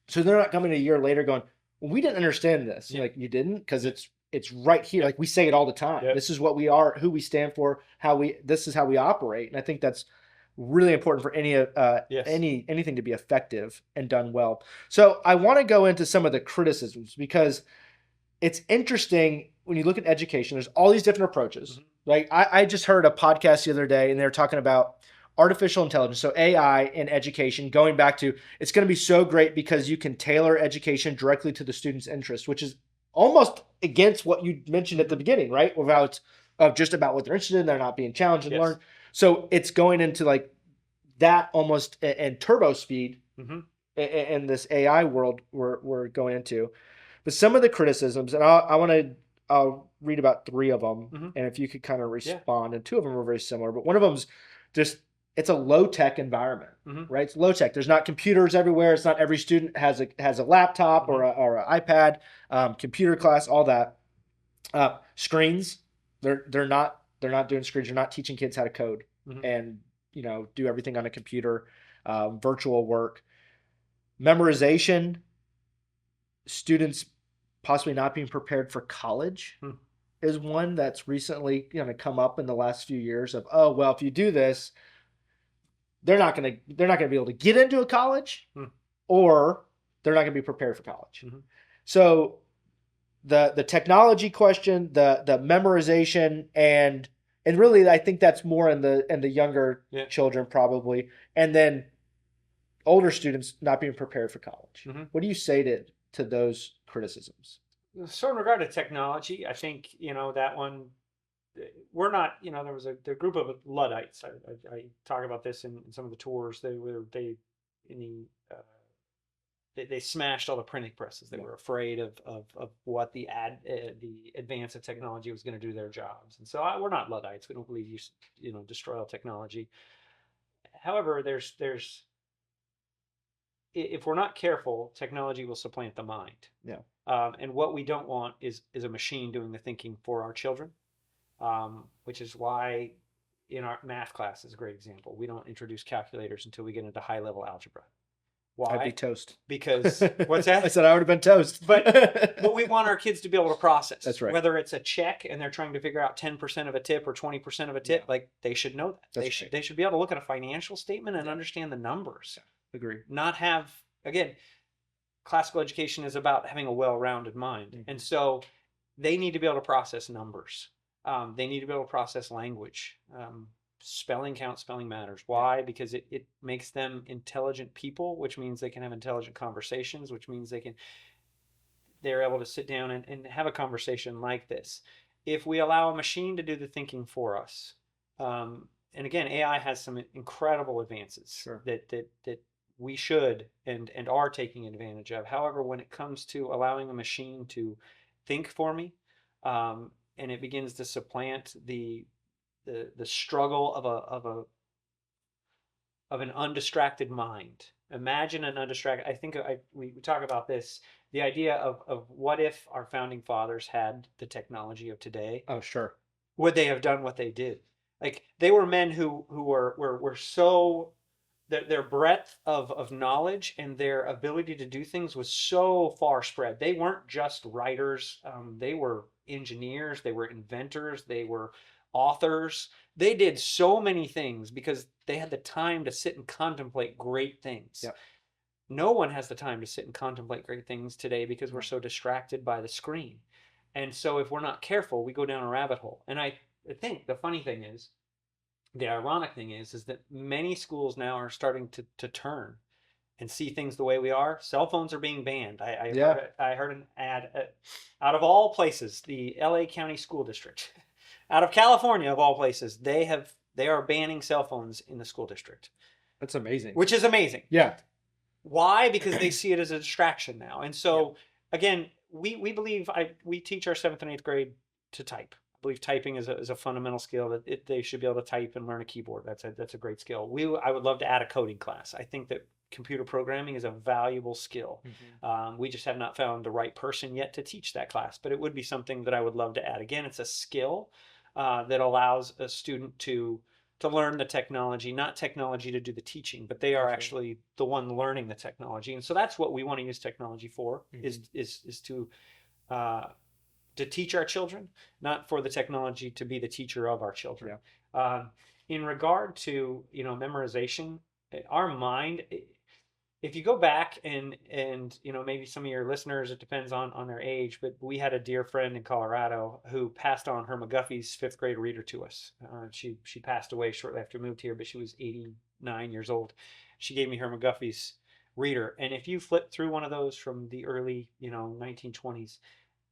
so they're not coming a year later going, well, we didn't understand this. Like, you didn't? Because it's right here. Like we say it all the time. This is what we are, who we stand for, this is how we operate. And I think that's really important for anything to be effective and done well. So I want to go into some of the criticisms because it's interesting when you look at education, there's all these different approaches. Like I just heard a podcast the other day and they're talking about artificial intelligence, so AI in education, going back to it's going to be so great because you can tailor education directly to the student's interest, which is almost against what you mentioned at the beginning, right? Without just about what they're interested in, they're not being challenged and learn. So it's going into like that almost and turbo speed in this AI world we're going into. But some of the criticisms, and I'll read about 3 of them, and if you could kind of respond, and 2 of them are very similar, but one of them's just, it's a low-tech environment, right? It's low-tech. There's not computers everywhere. It's not every student has a laptop or an iPad, computer class, all that. Screens, they're not doing screens. They're not teaching kids how to code and do everything on a computer, virtual work. Memorization, students possibly not being prepared for college is one that's recently come up in the last few years of, oh, well, if you do this, they're not going to be able to get into a college or they're not going to be prepared for college. So the technology question, the memorization, and really I think that's more in the younger children probably, and then older students not being prepared for college. What do you say to those criticisms? So in regard to technology, I think that one, we're not, there was a group of Luddites. I talk about this in some of the tours. They in they smashed all the printing presses. They were afraid of what the advance of technology was going to do to their jobs. And so we're not Luddites. We don't believe you know, destroy all technology. However, if we're not careful, technology will supplant the mind. Yeah. And what we don't want is a machine doing the thinking for our children, which is why in our math class is a great example. We don't introduce calculators until we get into high-level algebra. Why? I'd be toast. Because what's that? I said I would have been toast. But we want our kids to be able to process. That's right. Whether it's a check and they're trying to figure out 10% of a tip or 20% of a tip, like they should know that. They should be able to look at a financial statement and understand the numbers. Agree. Not have, again, classical education is about having a well-rounded mind. And so they need to be able to process numbers. They need to be able to process language. Spelling counts, spelling matters. Why? Because it makes them intelligent people, which means they can have intelligent conversations, which means they're able to sit down and have a conversation like this. If we allow a machine to do the thinking for us, and again, AI has some incredible advances that we should and are taking advantage of. However, when it comes to allowing a machine to think for me, and it begins to supplant the struggle of an undistracted mind. Imagine an undistracted. I think we talk about this. The idea of what if our founding fathers had the technology of today? Oh, sure. Would they have done what they did? Like they were men who were so their breadth of knowledge and their ability to do things was so far spread. They weren't just writers. They were engineers. They were inventors. They were authors. They did so many things because they had the time to sit and contemplate great things. Yep. No one has the time to sit and contemplate great things today because we're so distracted by the screen. And so if we're not careful, we go down a rabbit hole. And I think the funny thing is, the ironic thing is that many schools now are starting to turn and see things the way we are. Cell phones are being banned. I heard an ad out of all places, the LA County School District, out of California of all places, they are banning cell phones in the school district. That's amazing. Which is amazing. Yeah. Why? Because they see it as a distraction now. And so again, we believe we teach our 7th and 8th grade to type. I believe typing is a fundamental skill that they should be able to type and learn a keyboard. That's a great skill. I would love to add a coding class. I think that computer programming is a valuable skill. We just have not found the right person yet to teach that class, but it would be something that I would love to add. Again, it's a skill that allows a student to learn the technology, not technology to do the teaching, but they are actually the one learning the technology. And so that's what we want to use technology for, is to teach our children, not for the technology to be the teacher of our children. In regard to, memorization, our mind, if you go back and maybe some of your listeners, it depends on their age, but we had a dear friend in Colorado who passed on her McGuffey's 5th grade reader to us. She passed away shortly after we moved here, but she was 89 years old. She gave me her McGuffey's reader. And if you flip through one of those from the early, 1920s,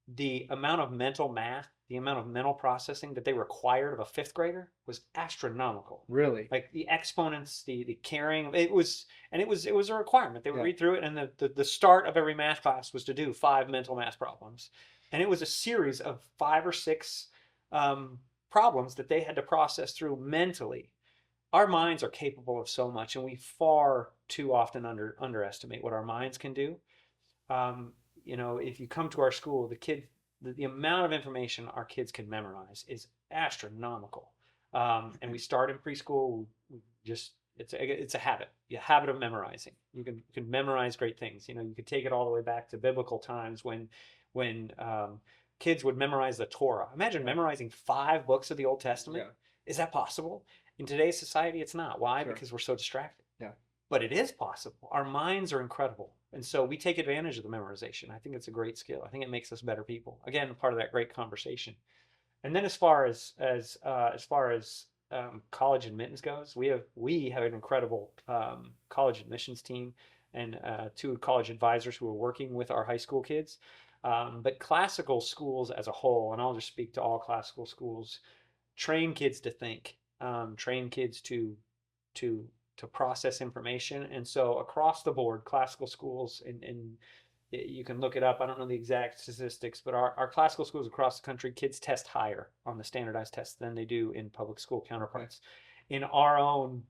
the amount of mental math, the amount of mental processing that they required of a 5th grader was astronomical. Really? Like the exponents, the carrying, it was a requirement. They would read through it, and the start of every math class was to do 5 mental math problems. And it was a series of 5 or 6 problems that they had to process through mentally. Our minds are capable of so much, and we far too often underestimate what our minds can do. If you come to our school, the amount of information our kids can memorize is astronomical. And we start in preschool. It's a habit of memorizing. You can memorize great things. You could take it all the way back to biblical times when kids would memorize the Torah. Imagine memorizing 5 books of the Old Testament. Is that possible? In today's society, it's not. Why? Because we're so distracted. But it is possible. Our minds are incredible. And so we take advantage of the memorization. I think it's a great skill. I think it makes us better people. Again, part of that great conversation. And then as far as college admittance goes, we have an incredible college admissions team and 2 college advisors who are working with our high school kids. But classical schools as a whole, and I'll just speak to all classical schools, train kids to think, train kids to to process information. And so across the board, classical schools, and you can look it up. I don't know the exact statistics, but our classical schools across the country, kids test higher on the standardized tests than they do in public school counterparts. In our own,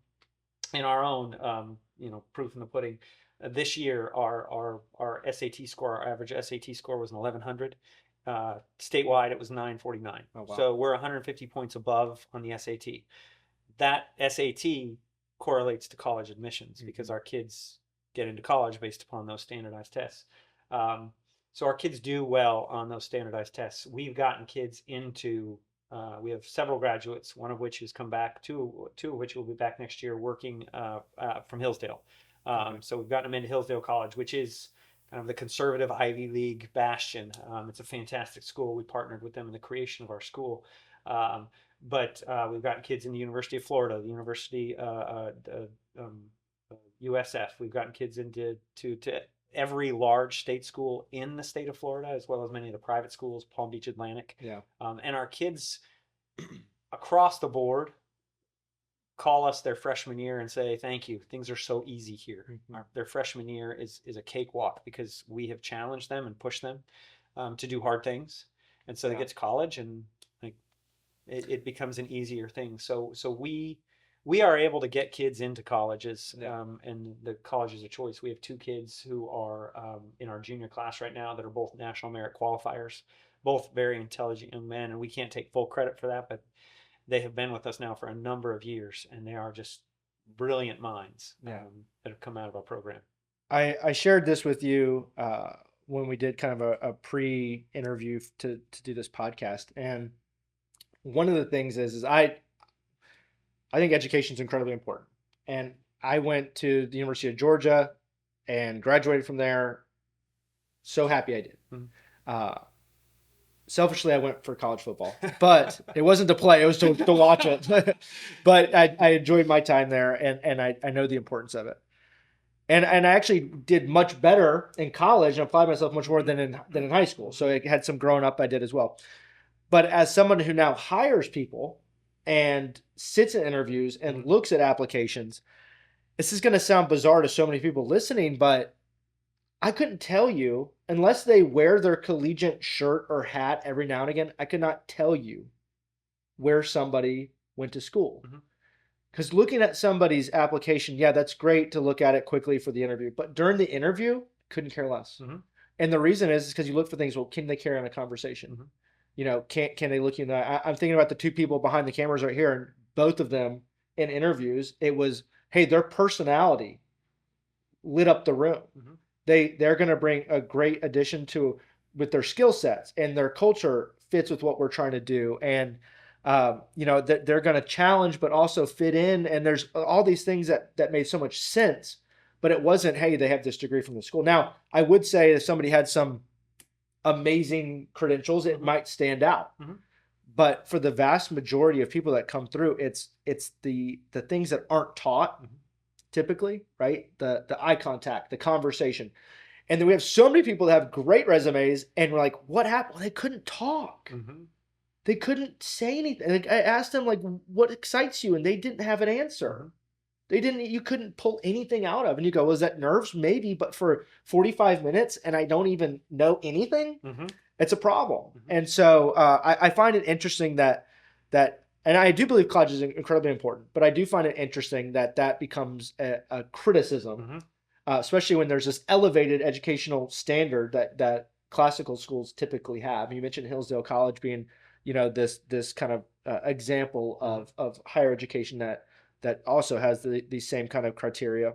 proof in the pudding, this year our SAT score, our average SAT score was an 1100. Statewide, it was 949. Oh, wow. So we're 150 points above on the SAT. That SAT correlates to college admissions because our kids get into college based upon those standardized tests. So our kids do well on those standardized tests. We've gotten kids into, we have several graduates, one of which has come back, two of which will be back next year working from Hillsdale. So we've gotten them into Hillsdale College, which is kind of the conservative Ivy League bastion. It's a fantastic school. We partnered with them in the creation of our school. But we've gotten kids in the University of Florida, the University USF. We've gotten kids into to every large state school in the state of Florida, as well as many of the private schools, Palm Beach Atlantic. Yeah. And our kids across the board call us their freshman year and say, thank you. Things are so easy here. Their freshman year is a cakewalk because we have challenged them and pushed them to do hard things. And so they get to college and it becomes an easier thing. So we are able to get kids into colleges, and the colleges of choice. We have two kids who are in our junior class right now that are both national merit qualifiers, both very intelligent young men, and we can't take full credit for that, but they have been with us now for a number of years, and they are just brilliant minds that have come out of our program. I shared this with you when we did kind of a pre-interview to do this podcast, and one of the things is I think education is incredibly important. And I went to the University of Georgia and graduated from there. So happy I did. Selfishly, I went for college football, but it wasn't to play. It was to watch it. But I enjoyed my time there, and I know the importance of it. And I actually did much better in college and applied myself much more than in high school. So I had some growing up I did as well. But as someone who now hires people and sits in interviews and looks at applications, this is going to sound bizarre to so many people listening, but I couldn't tell you, unless they wear their collegiate shirt or hat every now and again, I could not tell you where somebody went to school. Because looking at somebody's application, that's great to look at it quickly for the interview. But during the interview, couldn't care less. And the reason is because you look for things, well, can they carry on a conversation? Can they look you in the eye? I'm thinking about the two people behind the cameras right here, and both of them in interviews, it was, hey, their personality lit up the room. They're going to bring a great addition with their skill sets, and their culture fits with what we're trying to do. And, that they're going to challenge, but also fit in. And there's all these things that made so much sense, but it wasn't, hey, they have this degree from the school. Now, I would say if somebody had some amazing credentials, it might stand out. But for the vast majority of people that come through, it's the things that aren't taught typically, right? The eye contact, the conversation. And then we have so many people that have great resumes, and we're like, what happened? Well, they couldn't talk. They couldn't say anything. And I asked them, like, what excites you? And they didn't have an answer. You couldn't pull anything out of. And you go, was that nerves? Maybe, but for 45 minutes and I don't even know anything, it's a problem. And so I find it interesting that, and I do believe college is incredibly important, but I do find it interesting that becomes a criticism, especially when there's this elevated educational standard that classical schools typically have. You mentioned Hillsdale College being, this kind of example of higher education that also has these same kind of criteria.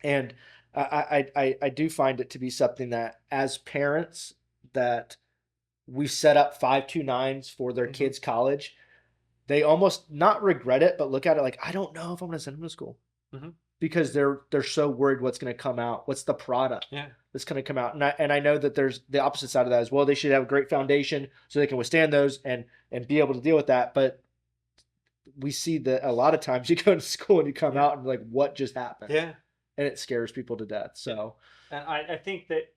And I do find it to be something that as parents that we set up 529s for their kids' college, they almost not regret it, but look at it like, I don't know if I'm going to send them to school because they're so worried what's going to come out. What's the product that's going to come out? And I know that there's the opposite side of that as well. They should have a great foundation so they can withstand those and be able to deal with that. But we see that a lot of times you go to school and you come out and like, what just happened? And it scares people to death. So, and I think that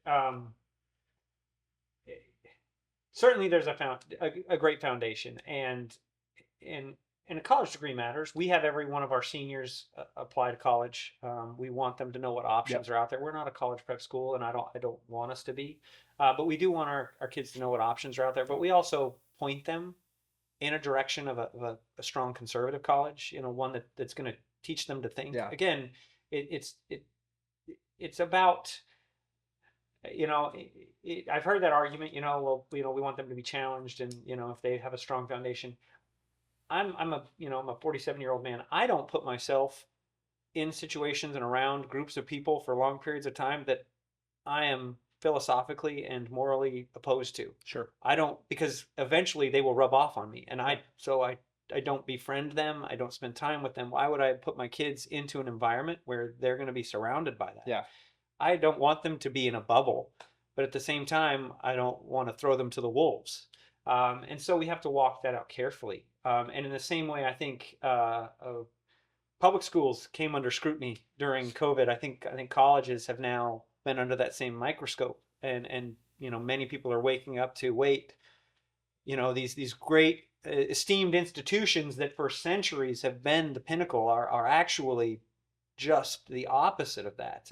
certainly there's a great foundation, and and a college degree matters. We have every one of our seniors apply to college. We want them to know what options are out there. We're not a college prep school, and I don't want us to be, but we do want our kids to know what options are out there. But we also point them in a direction of a strong conservative college, one that's going to teach them to think. Yeah. Again, it's about, I've heard that argument, well, we want them to be challenged, and if they have a strong foundation. I'm a 47-year-old man. I don't put myself in situations and around groups of people for long periods of time that I am philosophically and morally opposed to. Sure. I don't, because eventually they will rub off on me, and I don't befriend them. I don't spend time with them. Why would I put my kids into an environment where they're going to be surrounded by that? Yeah. I don't want them to be in a bubble, but at the same time, I don't want to throw them to the wolves. And so we have to walk that out carefully. And in the same way, I think public schools came under scrutiny during COVID. I think colleges have now been under that same microscope, and many people are waking up to wait. These great esteemed institutions that for centuries have been the pinnacle are actually just the opposite of that.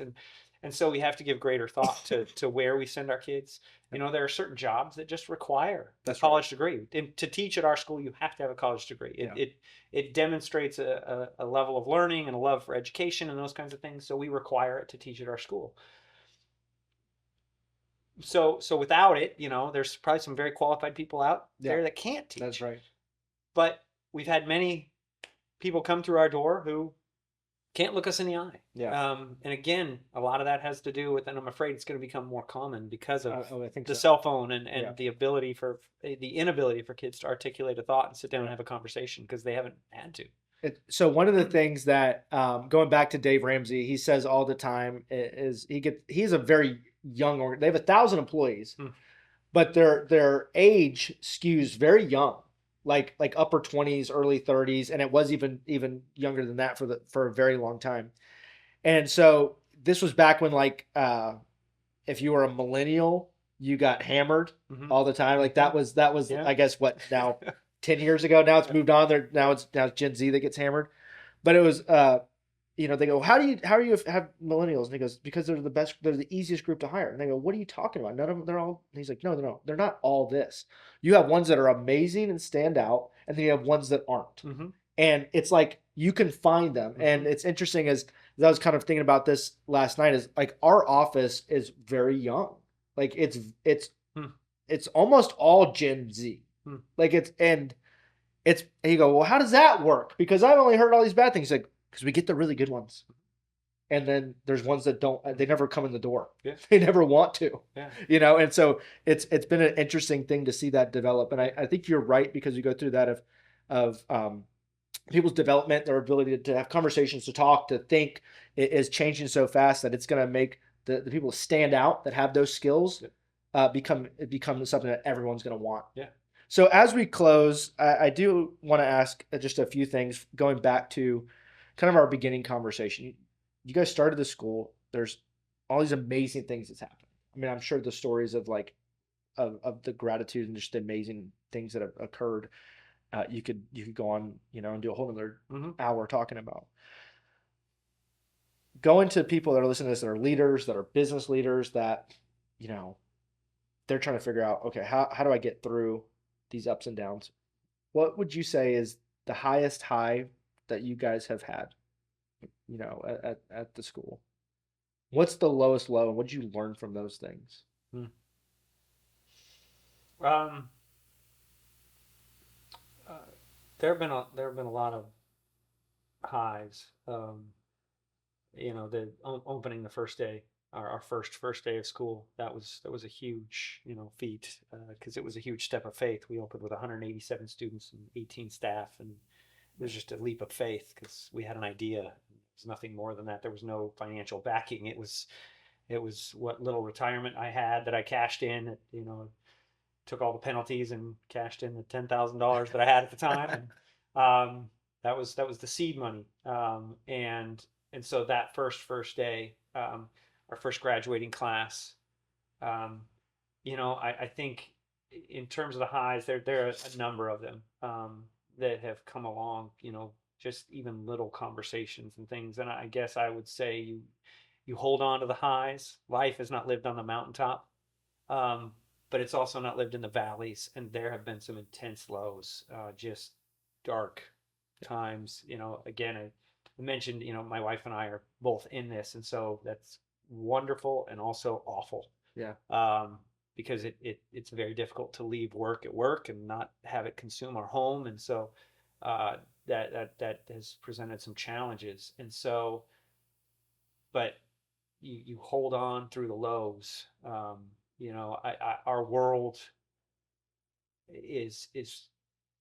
And so we have to give greater thought to where we send our kids. There are certain jobs that just require a college degree. And to teach at our school, you have to have a college degree. It demonstrates a level of learning and a love for education and those kinds of things. So we require it to teach at our school. So without it, there's probably some very qualified people out there that can't teach. That's right. But we've had many people come through our door who can't look us in the eye. Yeah. And again, a lot of that has to do with, and I'm afraid it's going to become more common because of I think the so. cell phone and the inability for kids to articulate a thought and sit down and have a conversation because they haven't had to. So one of the things that, going back to Dave Ramsey, he says all the time is he's a very young, they have 1,000 employees, but their age skews very young, like upper 20s, early 30s, and it was even younger than that for a very long time. And so this was back when if you were a millennial, you got hammered all the time. Like that was I guess what now 10 years ago. Now it's moved on. Now it's Gen Z that gets hammered. But it was they go, how do you have millennials? And he goes, because they're the easiest group to hire. And they go, what are you talking about? None of them, they're all, and he's like, no, they're not all this. You have ones that are amazing and stand out, and then you have ones that aren't. And it's like, you can find them. And it's interesting as I was kind of thinking about this last night, is like our office is very young. Like it's almost all Gen Z. Like and you go, well, how does that work? Because I've only heard all these bad things. Like, because we get the really good ones. And then there's ones that they never come in the door. Yeah. They never want to, and so it's been an interesting thing to see that develop. And I think you're right, because you go through that of people's development, their ability to have conversations, to talk, to think is changing so fast that it's going to make the people stand out that have those skills become something that everyone's going to want. Yeah. So as we close, I do want to ask just a few things, going back to kind of our beginning conversation. You guys started the school. There's all these amazing things that's happened. I mean, I'm sure the stories of of the gratitude and just the amazing things that have occurred, you could go on, and do a whole other hour talking about. Going to people that are listening to this, that are leaders, that are business leaders, that, they're trying to figure out, okay, how do I get through these ups and downs? What would you say is the highest high that you guys have had, at the school? What's the lowest low, and what did you learn from those things? There have been a lot of highs. The opening the first day, our first day of school, that was a huge feat, because it was a huge step of faith. We opened with 187 students and 18 staff, and it was just a leap of faith because we had an idea. It was nothing more than that. There was no financial backing. It was what little retirement I had that I cashed in. Took all the penalties and cashed in the $10,000 that I had at the time. And, that was the seed money. And so that first day, our first graduating class, I think in terms of the highs, there are a number of them. that have come along, just even little conversations and things. And I guess I would say you hold on to the highs. Life is not lived on the mountaintop, but it's also not lived in the valleys. And there have been some intense lows, just dark times. Again, I mentioned, my wife and I are both in this, and so that's wonderful and also awful. Yeah. Because it's very difficult to leave work at work and not have it consume our home, and so that has presented some challenges. And so, but you hold on through the lows. Our world is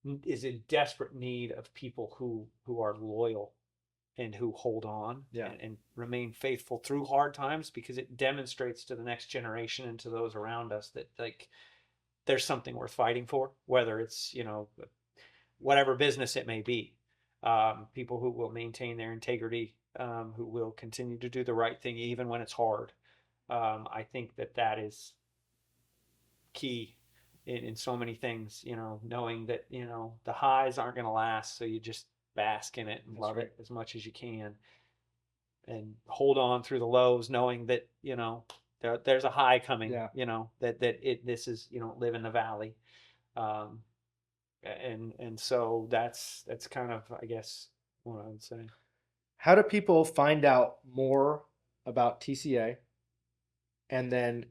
in desperate need of people who are loyal and who hold on and remain faithful through hard times, because it demonstrates to the next generation and to those around us that, like, there's something worth fighting for, whether it's, whatever business it may be. People who will maintain their integrity, who will continue to do the right thing even when it's hard. I think that is key in so many things, knowing that, the highs aren't going to last. So you just bask in it and love it as much as you can, and hold on through the lows, knowing that, there's a high coming, this is, live in the valley. And so that's kind of, I guess, what I would say. How do people find out more about TCA? And then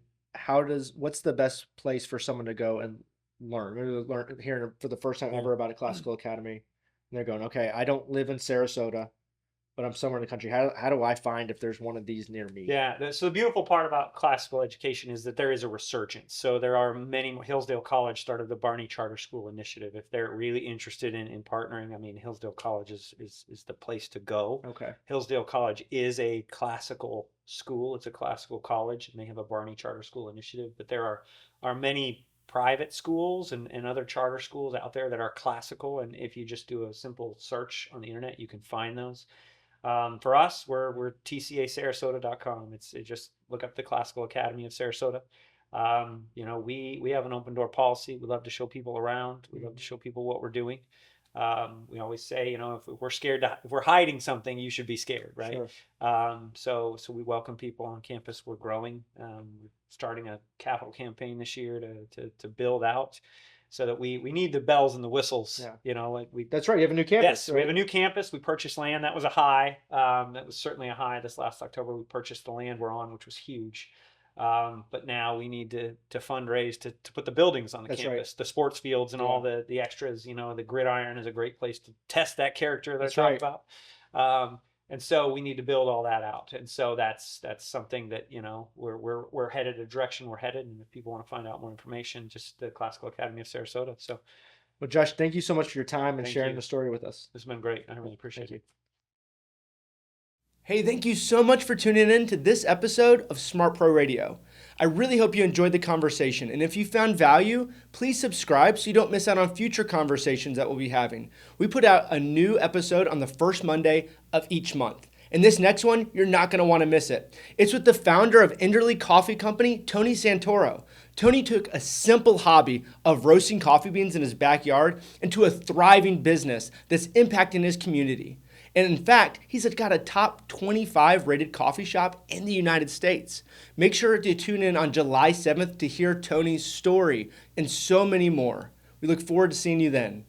what's the best place for someone to go and learn hearing for the first time ever about a classical academy? And they're going, okay, I don't live in Sarasota, but I'm somewhere in the country. How do I find if there's one of these near me? Yeah. So the beautiful part about classical education is that there is a resurgence. So there are many. Hillsdale College started the Barney Charter School Initiative. If they're really interested in partnering, I mean, Hillsdale College is the place to go. Okay. Hillsdale College is a classical school. It's a classical college, and they have a Barney Charter School Initiative. But there are many private schools and other charter schools out there that are classical. And if you just do a simple search on the internet, you can find those. For us, we're tcasarasota.com. It's just look up the Classical Academy of Sarasota. We have an open door policy. We love to show people around. We love to show people what we're doing. We always say, if we're scared if we're hiding something, you should be scared, right? Sure. So we welcome people on campus. We're growing. We're starting a capital campaign this year to build out, so that we need the bells and the whistles. That's right. You have a new campus. Yes, right? We have a new campus. We purchased land. That was a high. That was certainly a high this last October. We purchased the land we're on, which was huge. But now we need to fundraise to put the buildings on the campus, the sports fields and all the extras. The gridiron is a great place to test that character that I talked about. And so we need to build all that out. And so that's something that, we're headed a direction we're headed. And if people want to find out more information, just the Classical Academy of Sarasota. So, well, Josh, thank you so much for your time and sharing the story with us. This has been great. I really appreciate it. Hey, thank you so much for tuning in to this episode of SmartPro Radio. I really hope you enjoyed the conversation, and if you found value, please subscribe so you don't miss out on future conversations that we'll be having. We put out a new episode on the first Monday of each month, and this next one, you're not going to want to miss it. It's with the founder of Enderley Coffee Company, Tony Santoro. Tony took a simple hobby of roasting coffee beans in his backyard into a thriving business that's impacting his community. And in fact, he's got a top 25 rated coffee shop in the United States. Make sure to tune in on July 7th to hear Tony's story and so many more. We look forward to seeing you then.